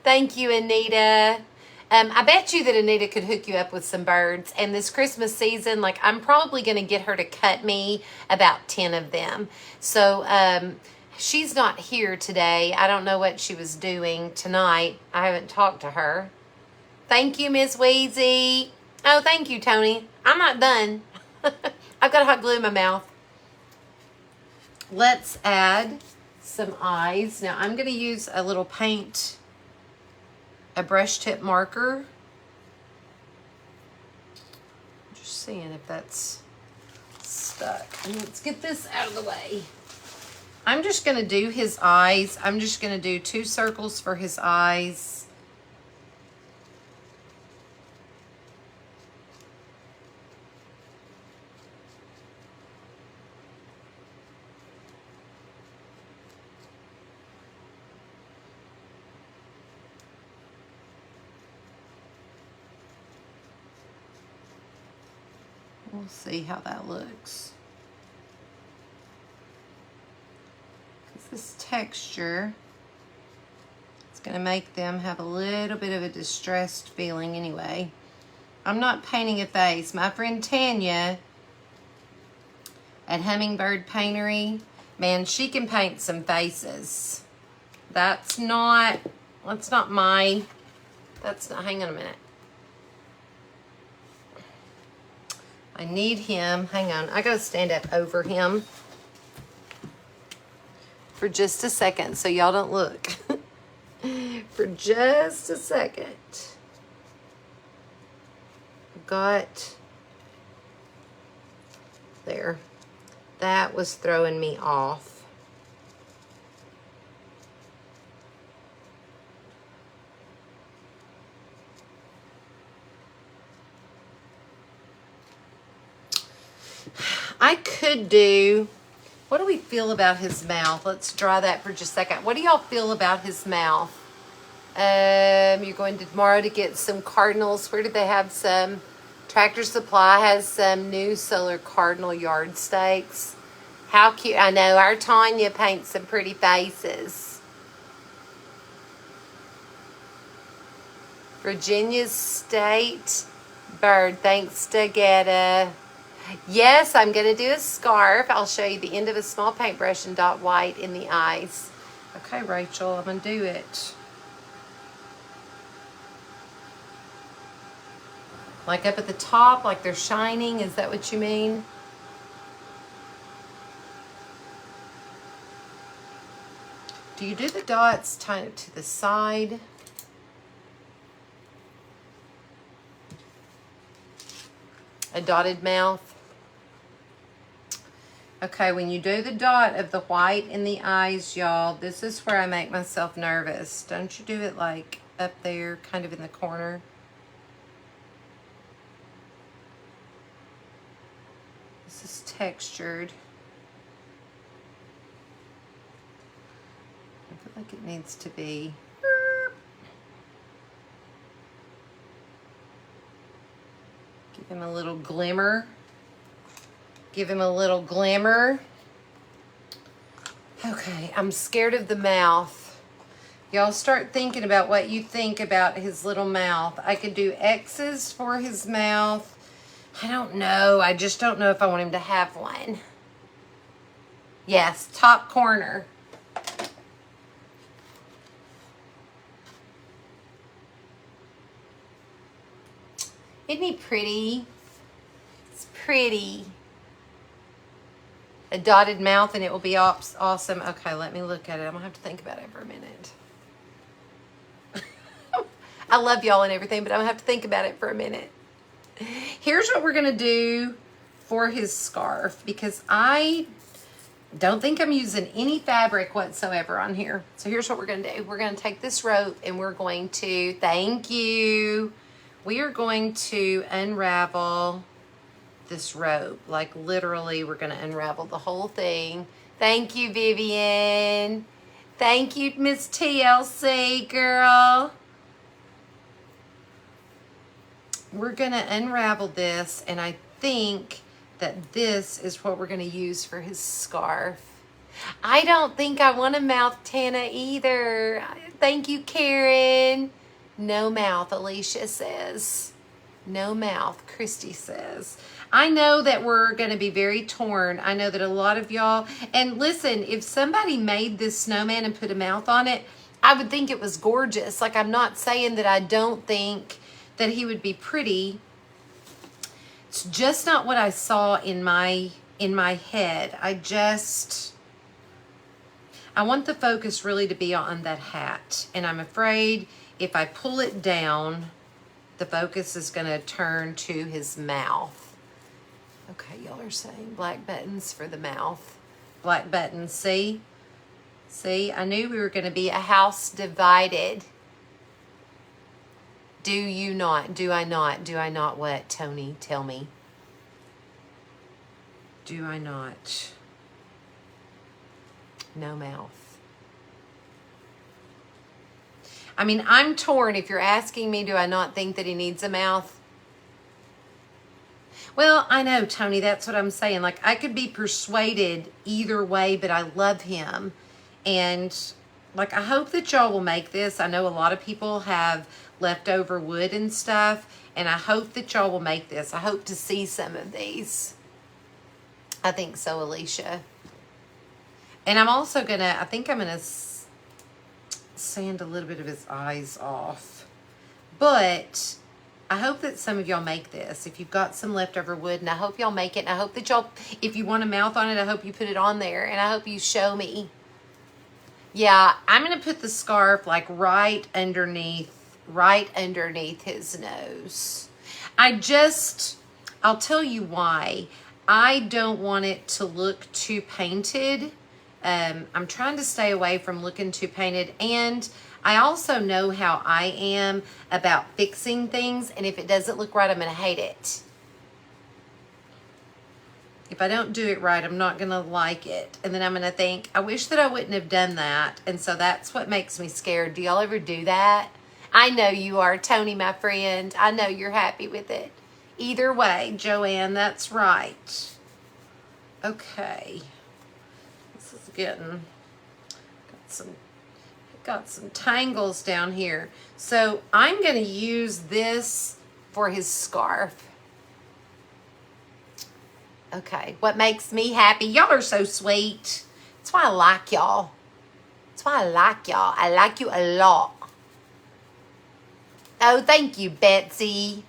Thank you, Anita. I bet you that Anita could hook you up with some birds. And this Christmas season, like, I'm probably going to get her to cut me about 10 of them. So, she's not here today. I don't know what she was doing tonight. I haven't talked to her. Thank you, Miss Wheezy. Oh, thank you, Tony. I'm not done. I've got hot glue in my mouth. Let's add some eyes. Now, I'm going to use a little paint, a brush tip marker. Just seeing if that's stuck. And let's get this out of the way. I'm just going to do his eyes. I'm just going to do 2 circles for his eyes. We'll see how that looks. This texture, it's going to make them have a little bit of a distressed feeling anyway. I'm not painting a face. My friend Tanya at Hummingbird Paintery, man, she can paint some faces. That's not my, hang on a minute. I need him, hang on, I gotta stand up over him for just a second so y'all don't look. For just a second. Got, there. That was throwing me off. I could do, what do we feel about his mouth? Let's draw that for just a second. What do y'all feel about his mouth? You're going to tomorrow to get some cardinals. Where did they have some? Tractor Supply has some new solar cardinal yard stakes. How cute. I know, our Tanya paints some pretty faces. Virginia's state bird. Thanks, Dagetta. Yes, I'm going to do a scarf. I'll show you the end of a small paintbrush and dot white in the eyes. Okay, Rachel, I'm going to do it. Like up at the top, like they're shining. Is that what you mean? Do you do the dots kind of to the side? A dotted mouth. Okay, when you do the dot of the white in the eyes, y'all, this is where I make myself nervous. Don't you do it like up there, kind of in the corner? This is textured. I feel like it needs to be. Give him a little glimmer. Give him a little glimmer. Okay, I'm scared of the mouth. Y'all start thinking about what you think about his little mouth. I could do X's for his mouth. I don't know. I just don't know if I want him to have one. Yes, top corner. Isn't he pretty? It's pretty. A dotted mouth and it will be awesome. Okay, let me look at it. I'm going to have to think about it for a minute. I love y'all and everything, but I'm going to have to think about it for a minute. Here's what we're going to do for his scarf, because I don't think I'm using any fabric whatsoever on here. So here's what we're going to do. We're going to take this rope and we're going to, thank you. We are going to unravel this rope. Like literally, we're going to unravel the whole thing. Thank you, Vivian. Thank you, Miss TLC, girl. We're going to unravel this, and I think that this is what we're going to use for his scarf. I don't think I want a mouth, Tana, either. Thank you, Karen. No mouth, Alicia says. No mouth, Christy says. I know that we're going to be very torn. I know that a lot of y'all, and listen, if somebody made this snowman and put a mouth on it, I would think it was gorgeous. Like, I'm not saying that I don't think that he would be pretty. It's just not what I saw in my head. I want the focus really to be on that hat. And I'm afraid if I pull it down, the focus is going to turn to his mouth. Okay, y'all are saying black buttons for the mouth. Black buttons, see? See, I knew we were going to be a house divided. Do you not? Do I not? Do I not what, Tony? Tell me. Do I not? No mouth. I mean, I'm torn. If you're asking me, do I not think that he needs a mouth? Well, I know, Tony, that's what I'm saying. Like, I could be persuaded either way, but I love him. And, like, I hope that y'all will make this. I know a lot of people have leftover wood and stuff, and I hope that y'all will make this. I hope to see some of these. I think so, Alicia. And I'm also going to, I think I'm going to sand a little bit of his eyes off. But I hope that some of y'all make this. If you've got some leftover wood, and I hope y'all make it. And I hope that y'all, if you want a mouth on it, I hope you put it on there. And I hope you show me. Yeah, I'm going to put the scarf like right underneath his nose. I'll tell you why. I don't want it to look too painted. I'm trying to stay away from looking too painted. And I also know how I am about fixing things. And if it doesn't look right, I'm going to hate it. If I don't do it right, I'm not going to like it. And then I'm going to think, I wish that I wouldn't have done that. And so that's what makes me scared. Do y'all ever do that? I know you are, Tony, my friend. I know you're happy with it. Either way, Joanne, that's right. Okay. This is getting, got some tangles down here. So I'm going to use this for his scarf. Okay, what makes me happy? Y'all are so sweet. That's why I like y'all. That's why I like y'all. I like you a lot. Oh, thank you, Betsy.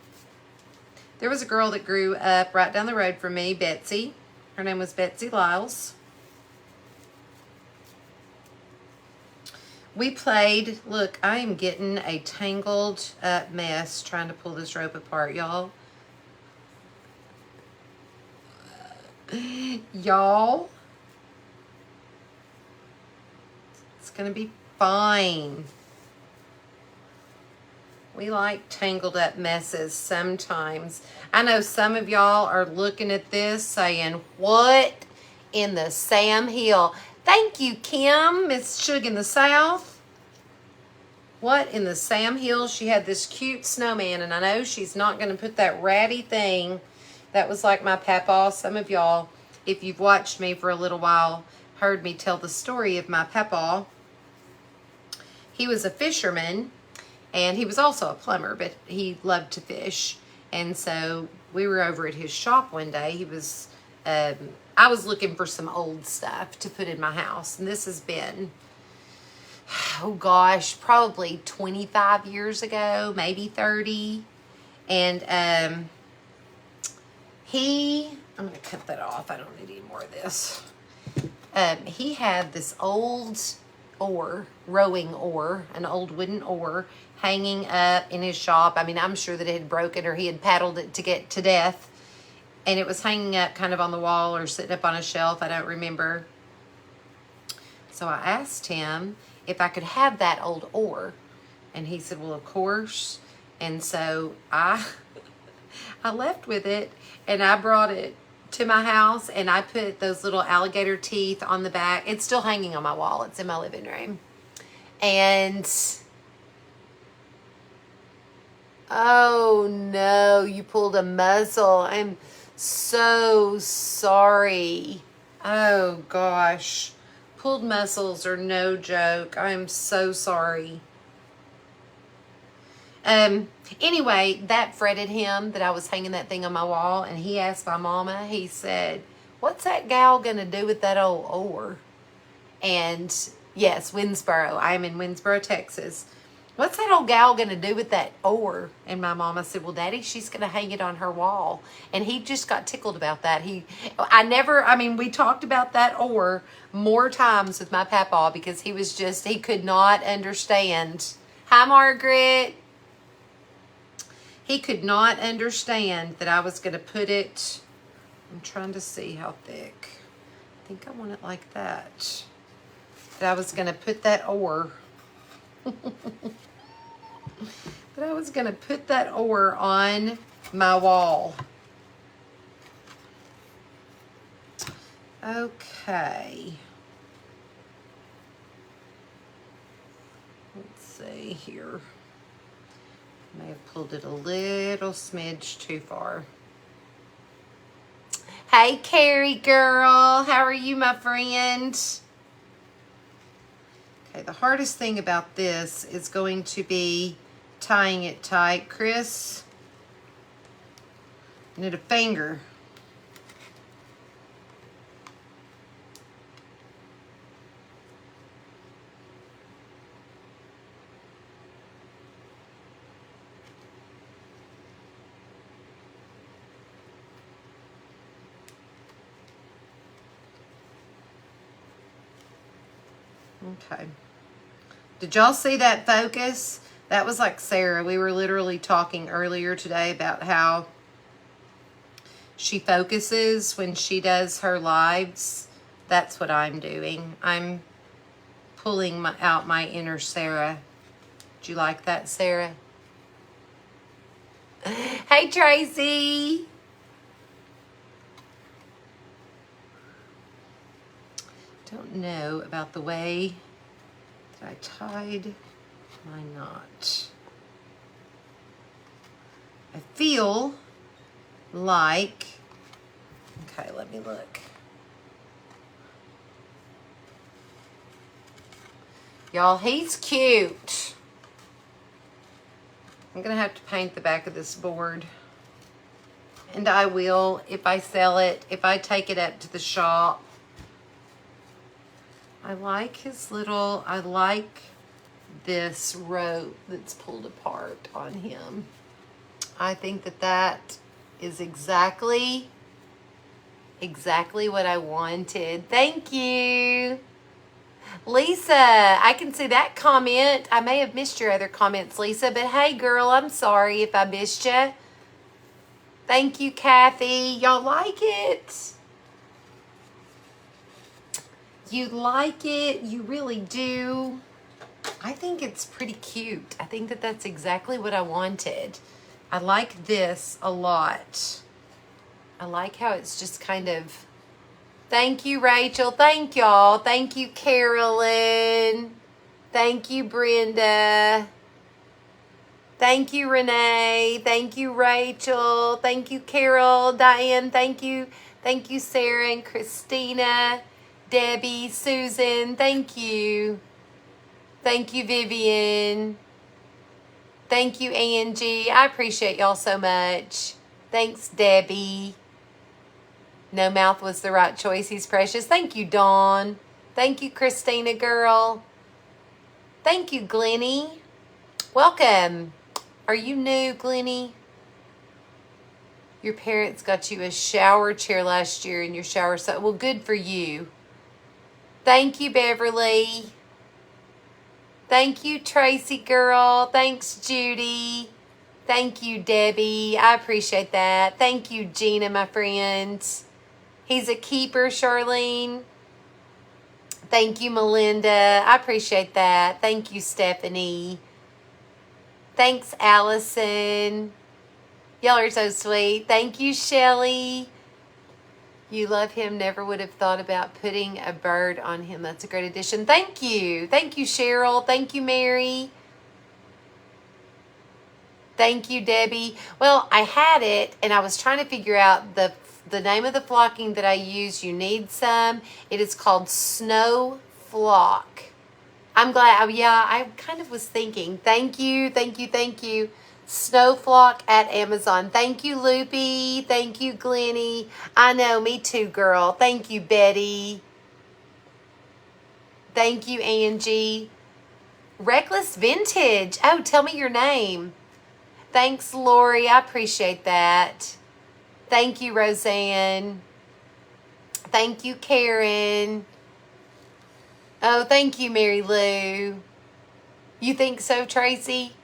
There was a girl that grew up right down the road from me, Betsy. Her name was Betsy Lyles. We played, look, I am getting a tangled up mess trying to pull this rope apart, y'all. Y'all, it's gonna be fine. We like tangled up messes sometimes. I know some of y'all are looking at this saying, what in the Sam Hill? Thank you, Kim, Miss Suge in the South. What in the Sam Hill? She had this cute snowman, and I know she's not going to put that ratty thing. That was like my papa. Some of y'all, if you've watched me for a little while, heard me tell the story of my papa. He was a fisherman, and he was also a plumber, but he loved to fish. And so we were over at his shop one day. He was, I was looking for some old stuff to put in my house. And this has been, oh gosh, probably 25 years ago, maybe 30. And I'm going to cut that off. I don't need any more of this. He had this old oar, rowing oar, an old wooden oar, hanging up in his shop. I mean, I'm sure that it had broken or he had paddled it to get to death. And it was hanging up kind of on the wall or sitting up on a shelf. I don't remember. So I asked him if I could have that old oar. And he said, well, of course. And so I left with it and I brought it to my house, and I put those little alligator teeth on the back. It's still hanging on my wall. It's in my living room. And oh no, you pulled a muscle. I'm so sorry. Oh gosh. Pulled muscles are no joke. I'm so sorry. Anyway, that fretted him that I was hanging that thing on my wall, and he asked my mama, he said, "What's that gal gonna do with that old oar?" And yes, Winsboro. I am in Winsboro, Texas. "What's that old gal gonna do with that oar?" And my mama said, "Well, Daddy, she's gonna hang it on her wall." And he just got tickled about that. We talked about that oar more times with my papa because he could not understand. Hi, Margaret. He could not understand that I was going to put it, I'm trying to see how thick. I think I want it like that. That I was going to put that oar. That I was going to put that oar on my wall. Okay. Let's see here. May have pulled it a little smidge too far. Hey, Carrie girl. How are you, my friend? Okay, the hardest thing about this is going to be tying it tight. Chris, I need a finger. Okay. Did y'all see that focus? That was like Sarah. We were literally talking earlier today about how she focuses when she does her lives. That's what I'm doing. I'm pulling out my inner Sarah. Did you like that, Sarah? Hey, Tracy. Don't know about the way that I tied my knot. I feel like, okay, let me look. Y'all, he's cute. I'm gonna have to paint the back of this board. And I will, if I sell it, if I take it up to the shop. I like I like this rope that's pulled apart on him. I think that is exactly what I wanted. Thank you. Lisa, I can see that comment. I may have missed your other comments, Lisa, but hey, girl, I'm sorry if I missed you. Thank you, Kathy. Y'all like it? You like it? You really do? I think it's pretty cute. I think that's exactly what I wanted. I like this a lot. I like how it's just kind of... Thank you, Rachel. Thank y'all. Thank you, Carolyn. Thank you, Brenda. Thank you, Renee. Thank you, Rachel. Thank you, Carol. Diane, thank you. Thank you, Sarah and Christina. Debbie, Susan, thank you. Thank you, Vivian. Thank you, Angie. I appreciate y'all so much. Thanks, Debbie. No mouth was the right choice. He's precious. Thank you, Dawn. Thank you, Christina, girl. Thank you, Glennie. Welcome. Are you new, Glennie? Your parents got you a shower chair last year in your shower. So, well, good for you. Thank you, Beverly. Thank you, Tracy, girl. Thanks, Judy. Thank you, Debbie. I appreciate that. Thank you, Gina, my friend. He's a keeper, Charlene. Thank you, Melinda. I appreciate that. Thank you, Stephanie. Thanks, Allison. Y'all are so sweet. Thank you, Shelly. You love him. Never would have thought about putting a bird on him. That's a great addition. Thank you. Thank you, Cheryl. Thank you, Mary. Thank you, Debbie. Well, I had it, and I was trying to figure out the name of the flocking that I use. You need some. It is called Snow Flock. I'm glad. Oh, yeah, I kind of was thinking. Thank you, thank you, thank you. Snow Flock at Amazon. Thank you, Loopy. Thank you, Glennie. I know, me too, girl. Thank you, Betty. Thank you, Angie. Reckless Vintage. Oh, tell me your name. Thanks, Lori. I appreciate that. Thank you, Roseanne. Thank you, Karen. Oh, thank you, Mary Lou. You think so, Tracy?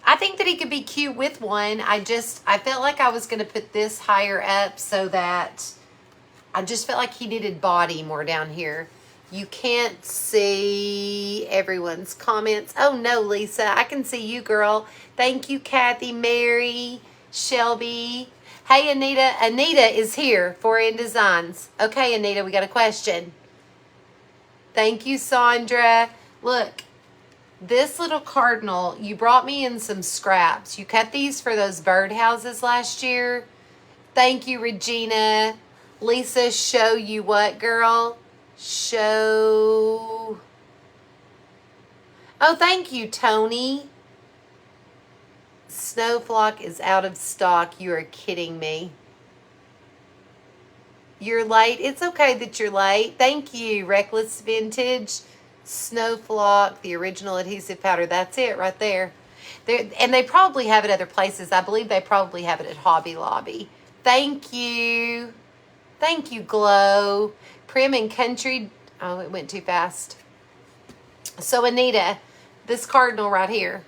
I think that he could be cute with one. I felt like I was going to put this higher up so that I just felt like he needed body more down here. You can't see everyone's comments. Oh, no, Lisa. I can see you, girl. Thank you, Kathy, Mary, Shelby. Hey, Anita. Anita is here for In Designs. Okay, Anita, we got a question. Thank you, Sandra. Look, this little cardinal, you brought me in some scraps. You cut these for those birdhouses last year. Thank you, Regina. Lisa, show you what, girl? Show. Oh, thank you, Tony. Snowflock is out of stock. You are kidding me. You're late. It's okay that you're late. Thank you, Reckless Vintage. Snowflock, the original adhesive powder. That's it right there. And they probably have it other places. I believe they probably have it at Hobby Lobby. Thank you. Thank you, Glow. Prim and Country. Oh, it went too fast. So, Anita, this cardinal right here,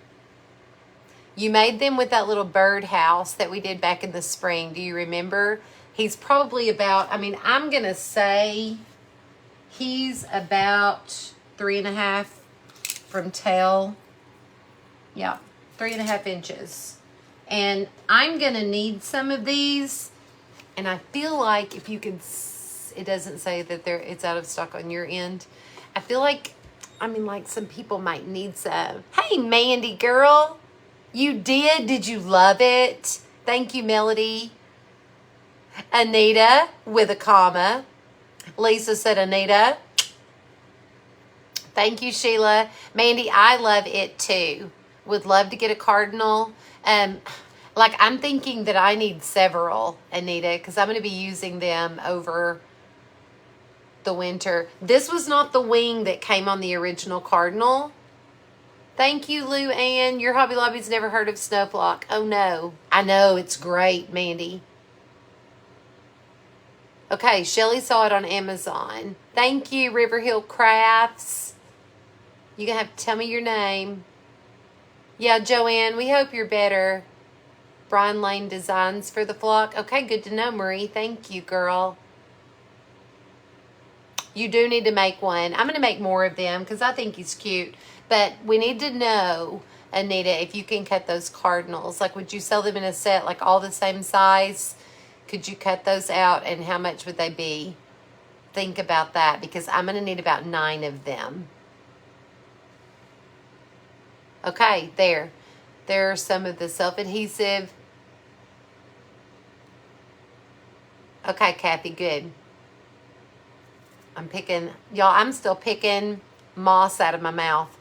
you made them with that little bird house that we did back in the spring. Do you remember? He's probably about, I'm going to say he's about 3.5 from tail. Yeah, 3.5 inches. And I'm going to need some of these. And I feel like if you could, it doesn't say that it's out of stock on your end. I feel like, some people might need some. Hey, Mandy girl. You did? Did you love it? Thank you, Melody. Anita with a comma. Lisa said Anita. Thank you, Sheila. Mandy, I love it too. Would love to get a cardinal. I'm thinking that I need several, Anita, because I'm going to be using them over the winter. This was not the wing that came on the original cardinal. Thank you, Lou Ann. Your Hobby Lobby's never heard of Snowflock. Oh, no. I know. It's great, Mandy. Okay, Shelly saw it on Amazon. Thank you, River Hill Crafts. You're going to have to tell me your name. Yeah, Joanne, we hope you're better. Brian Lane Designs for the flock. Okay, good to know, Marie. Thank you, girl. You do need to make one. I'm going to make more of them because I think he's cute. But we need to know, Anita, if you can cut those cardinals. Would you sell them in a set, all the same size? Could you cut those out, and how much would they be? Think about that, because I'm going to need about 9 of them. Okay, there. There are some of the self-adhesive. Okay, Kathy, good. I'm still picking moss out of my mouth.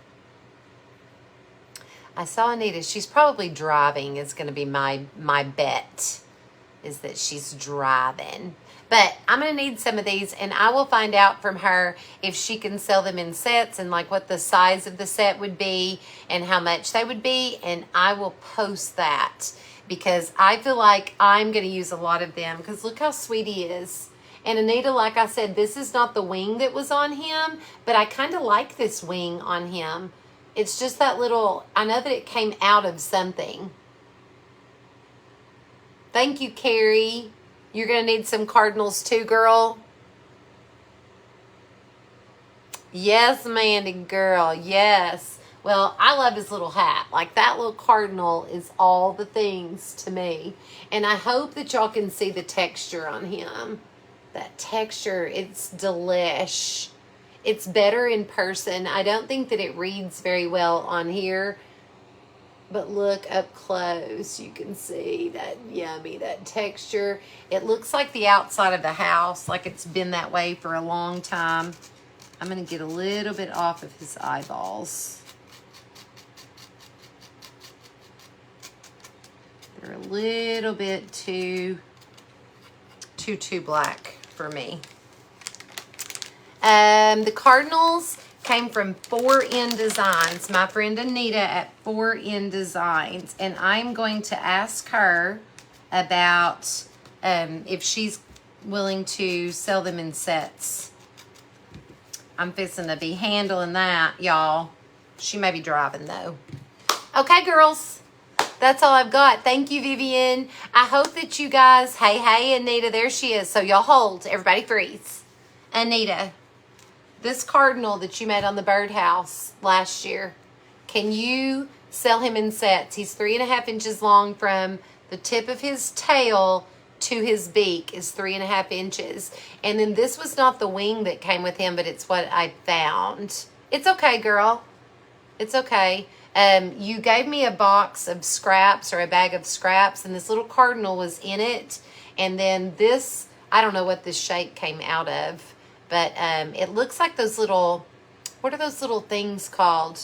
I saw Anita. She's probably driving is going to be my bet, is that she's driving. But I'm going to need some of these, and I will find out from her if she can sell them in sets and what the size of the set would be and how much they would be, and I will post that because I feel like I'm going to use a lot of them because look how sweet he is. And Anita, like I said, this is not the wing that was on him, but I kind of like this wing on him. It's just that little, I know that it came out of something. Thank you, Carrie. You're going to need some cardinals too, girl. Yes, Mandy, girl. Yes. Well, I love his little hat. That little cardinal is all the things to me. And I hope that y'all can see the texture on him. That texture, it's delish. It's better in person. I don't think that it reads very well on here, but look up close. You can see that yummy, that texture. It looks like the outside of the house, like it's been that way for a long time. I'm going to get a little bit off of his eyeballs. They're a little bit too black for me. The Cardinals came from 4N Designs. My friend Anita at 4N Designs. And I'm going to ask her about if she's willing to sell them in sets. I'm fixing to be handling that, y'all. She may be driving, though. Okay, girls. That's all I've got. Thank you, Vivian. I hope that you guys... Hey, Anita. There she is. So y'all hold. Everybody freeze. Anita, this cardinal that you made on the birdhouse last year, can you sell him in sets? He's 3.5 inches long from the tip of his tail to his beak is 3.5 inches. And then this was not the wing that came with him, but it's what I found. It's okay, girl. It's okay. You gave me a box of scraps or a bag of scraps, and this little cardinal was in it. And then this, I don't know what this shape came out of, but it looks like those little, what are those little things called?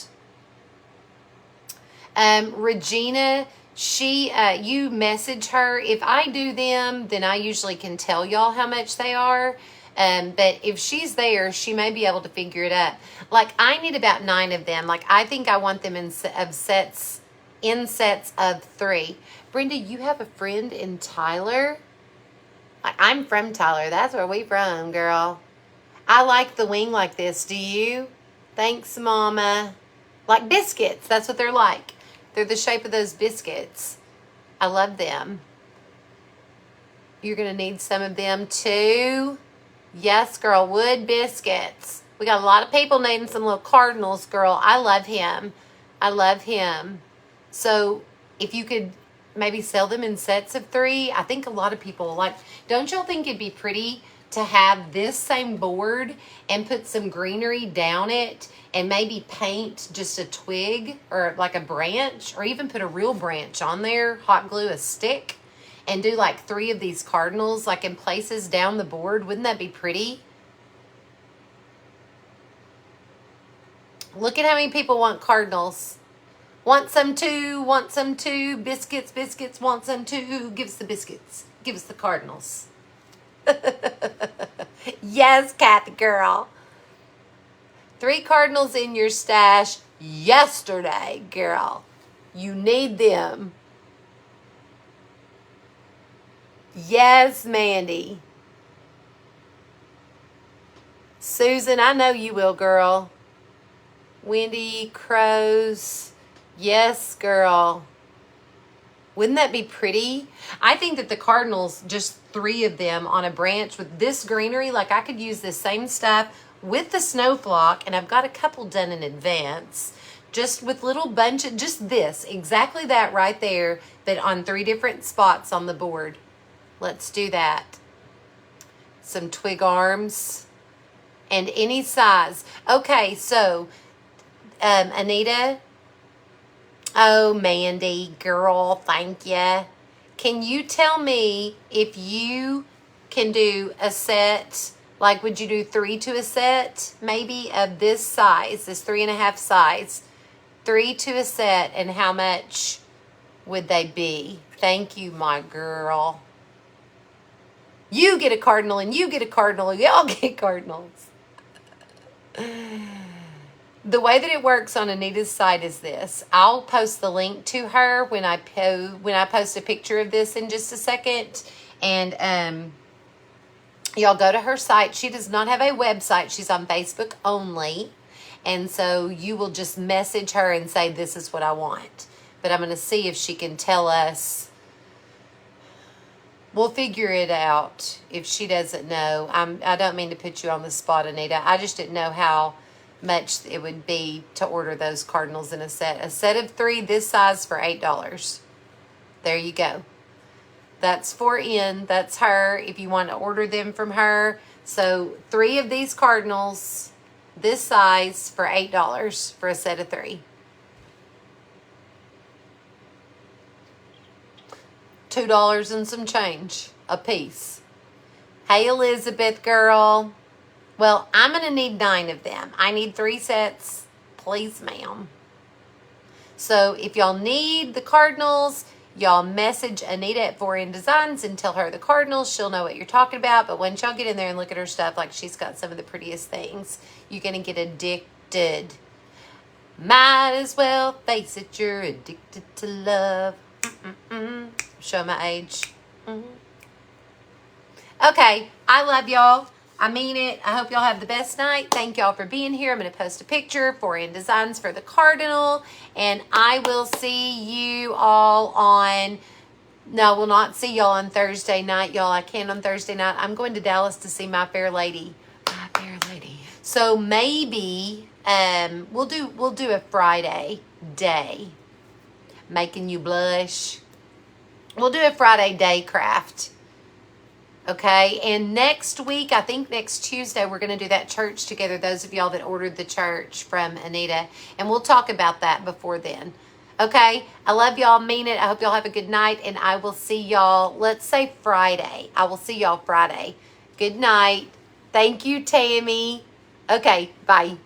Regina, you message her. If I do them, then I usually can tell y'all how much they are. But if she's there, she may be able to figure it out. Like, I need about 9 of them. Like, I think I want them in sets of 3. Brenda, you have a friend in Tyler? Like, I'm from Tyler. That's where we from, girl. I like the wing like this. Do you? Thanks, Mama. Like biscuits. That's what they're like. They're the shape of those biscuits. I love them. You're going to need some of them too. Yes, girl. Wood biscuits. We got a lot of people needing some little cardinals, girl. I love him. I love him. So if you could maybe sell them in sets of 3, I think a lot of people like, don't y'all think it'd be pretty to have this same board and put some greenery down it and maybe paint just a twig or like a branch, or even put a real branch on there, hot glue a stick, and do like 3 of these cardinals like in places down the board? Wouldn't that be pretty? Look at how many people want cardinals. Want some too, want some too. Biscuits, biscuits, want some too. Give us the biscuits. Give us the cardinals. Yes, Kathy girl. 3 cardinals in your stash yesterday, girl. You need them. Yes, Mandy. Susan, I know you will, girl. Wendy, crows. Yes, girl. Wouldn't that be pretty? I think that the cardinals, just 3 of them on a branch with this greenery, like I could use this same stuff with the snow flock, and I've got a couple done in advance, just with little bunches, just this, exactly that right there, but on 3 different spots on the board. Let's do that. Some twig arms and any size. Okay, so Anita. Oh, Mandy, girl, thank you. Can you tell me if you can do a set, like would you do 3 to a set, maybe of this size, this 3.5 size, 3 to a set, and how much would they be? Thank you, my girl. You get a cardinal and you get a cardinal. Y'all get cardinals. The way that it works on Anita's site is this. I'll post the link to her when I post a picture of this in just a second. And y'all go to her site. She does not have a website. She's on Facebook only. And so you will just message her and say, this is what I want. But I'm going to see if she can tell us. We'll figure it out if she doesn't know. I don't mean to put you on the spot, Anita. I just didn't know how much it would be to order those cardinals in a set. A set of 3 this size for $8. There you go. That's for in. That's her. If you want to order them from her. So 3 of these cardinals, this size, for $8 for a set of 3. $2 and some change a piece. Hey, Elizabeth girl. Well, I'm going to need 9 of them. I need 3 sets. Please, ma'am. So if y'all need the cardinals, y'all message Anita at 4N Designs and tell her the cardinals. She'll know what you're talking about. But once y'all get in there and look at her stuff, like she's got some of the prettiest things, you're going to get addicted. Might as well face it, you're addicted to love. Show my age. Okay, I love y'all. I mean it. I hope y'all have the best night. Thank y'all for being here. I'm going to post a picture for In Designs for the Cardinal. And I will see you all on... No, I will not see y'all on Thursday night, y'all. I can't on Thursday night. I'm going to Dallas to see My Fair Lady. My Fair Lady. So maybe we'll do a Friday day. Making you blush. We'll do a Friday day craft. Okay, and next week, I think next Tuesday, we're going to do that church together, those of y'all that ordered the church from Anita, and we'll talk about that before then. Okay, I love y'all, mean it. I hope y'all have a good night, and I will see y'all, let's say Friday. I will see y'all Friday. Good night. Thank you, Tammy. Okay, bye.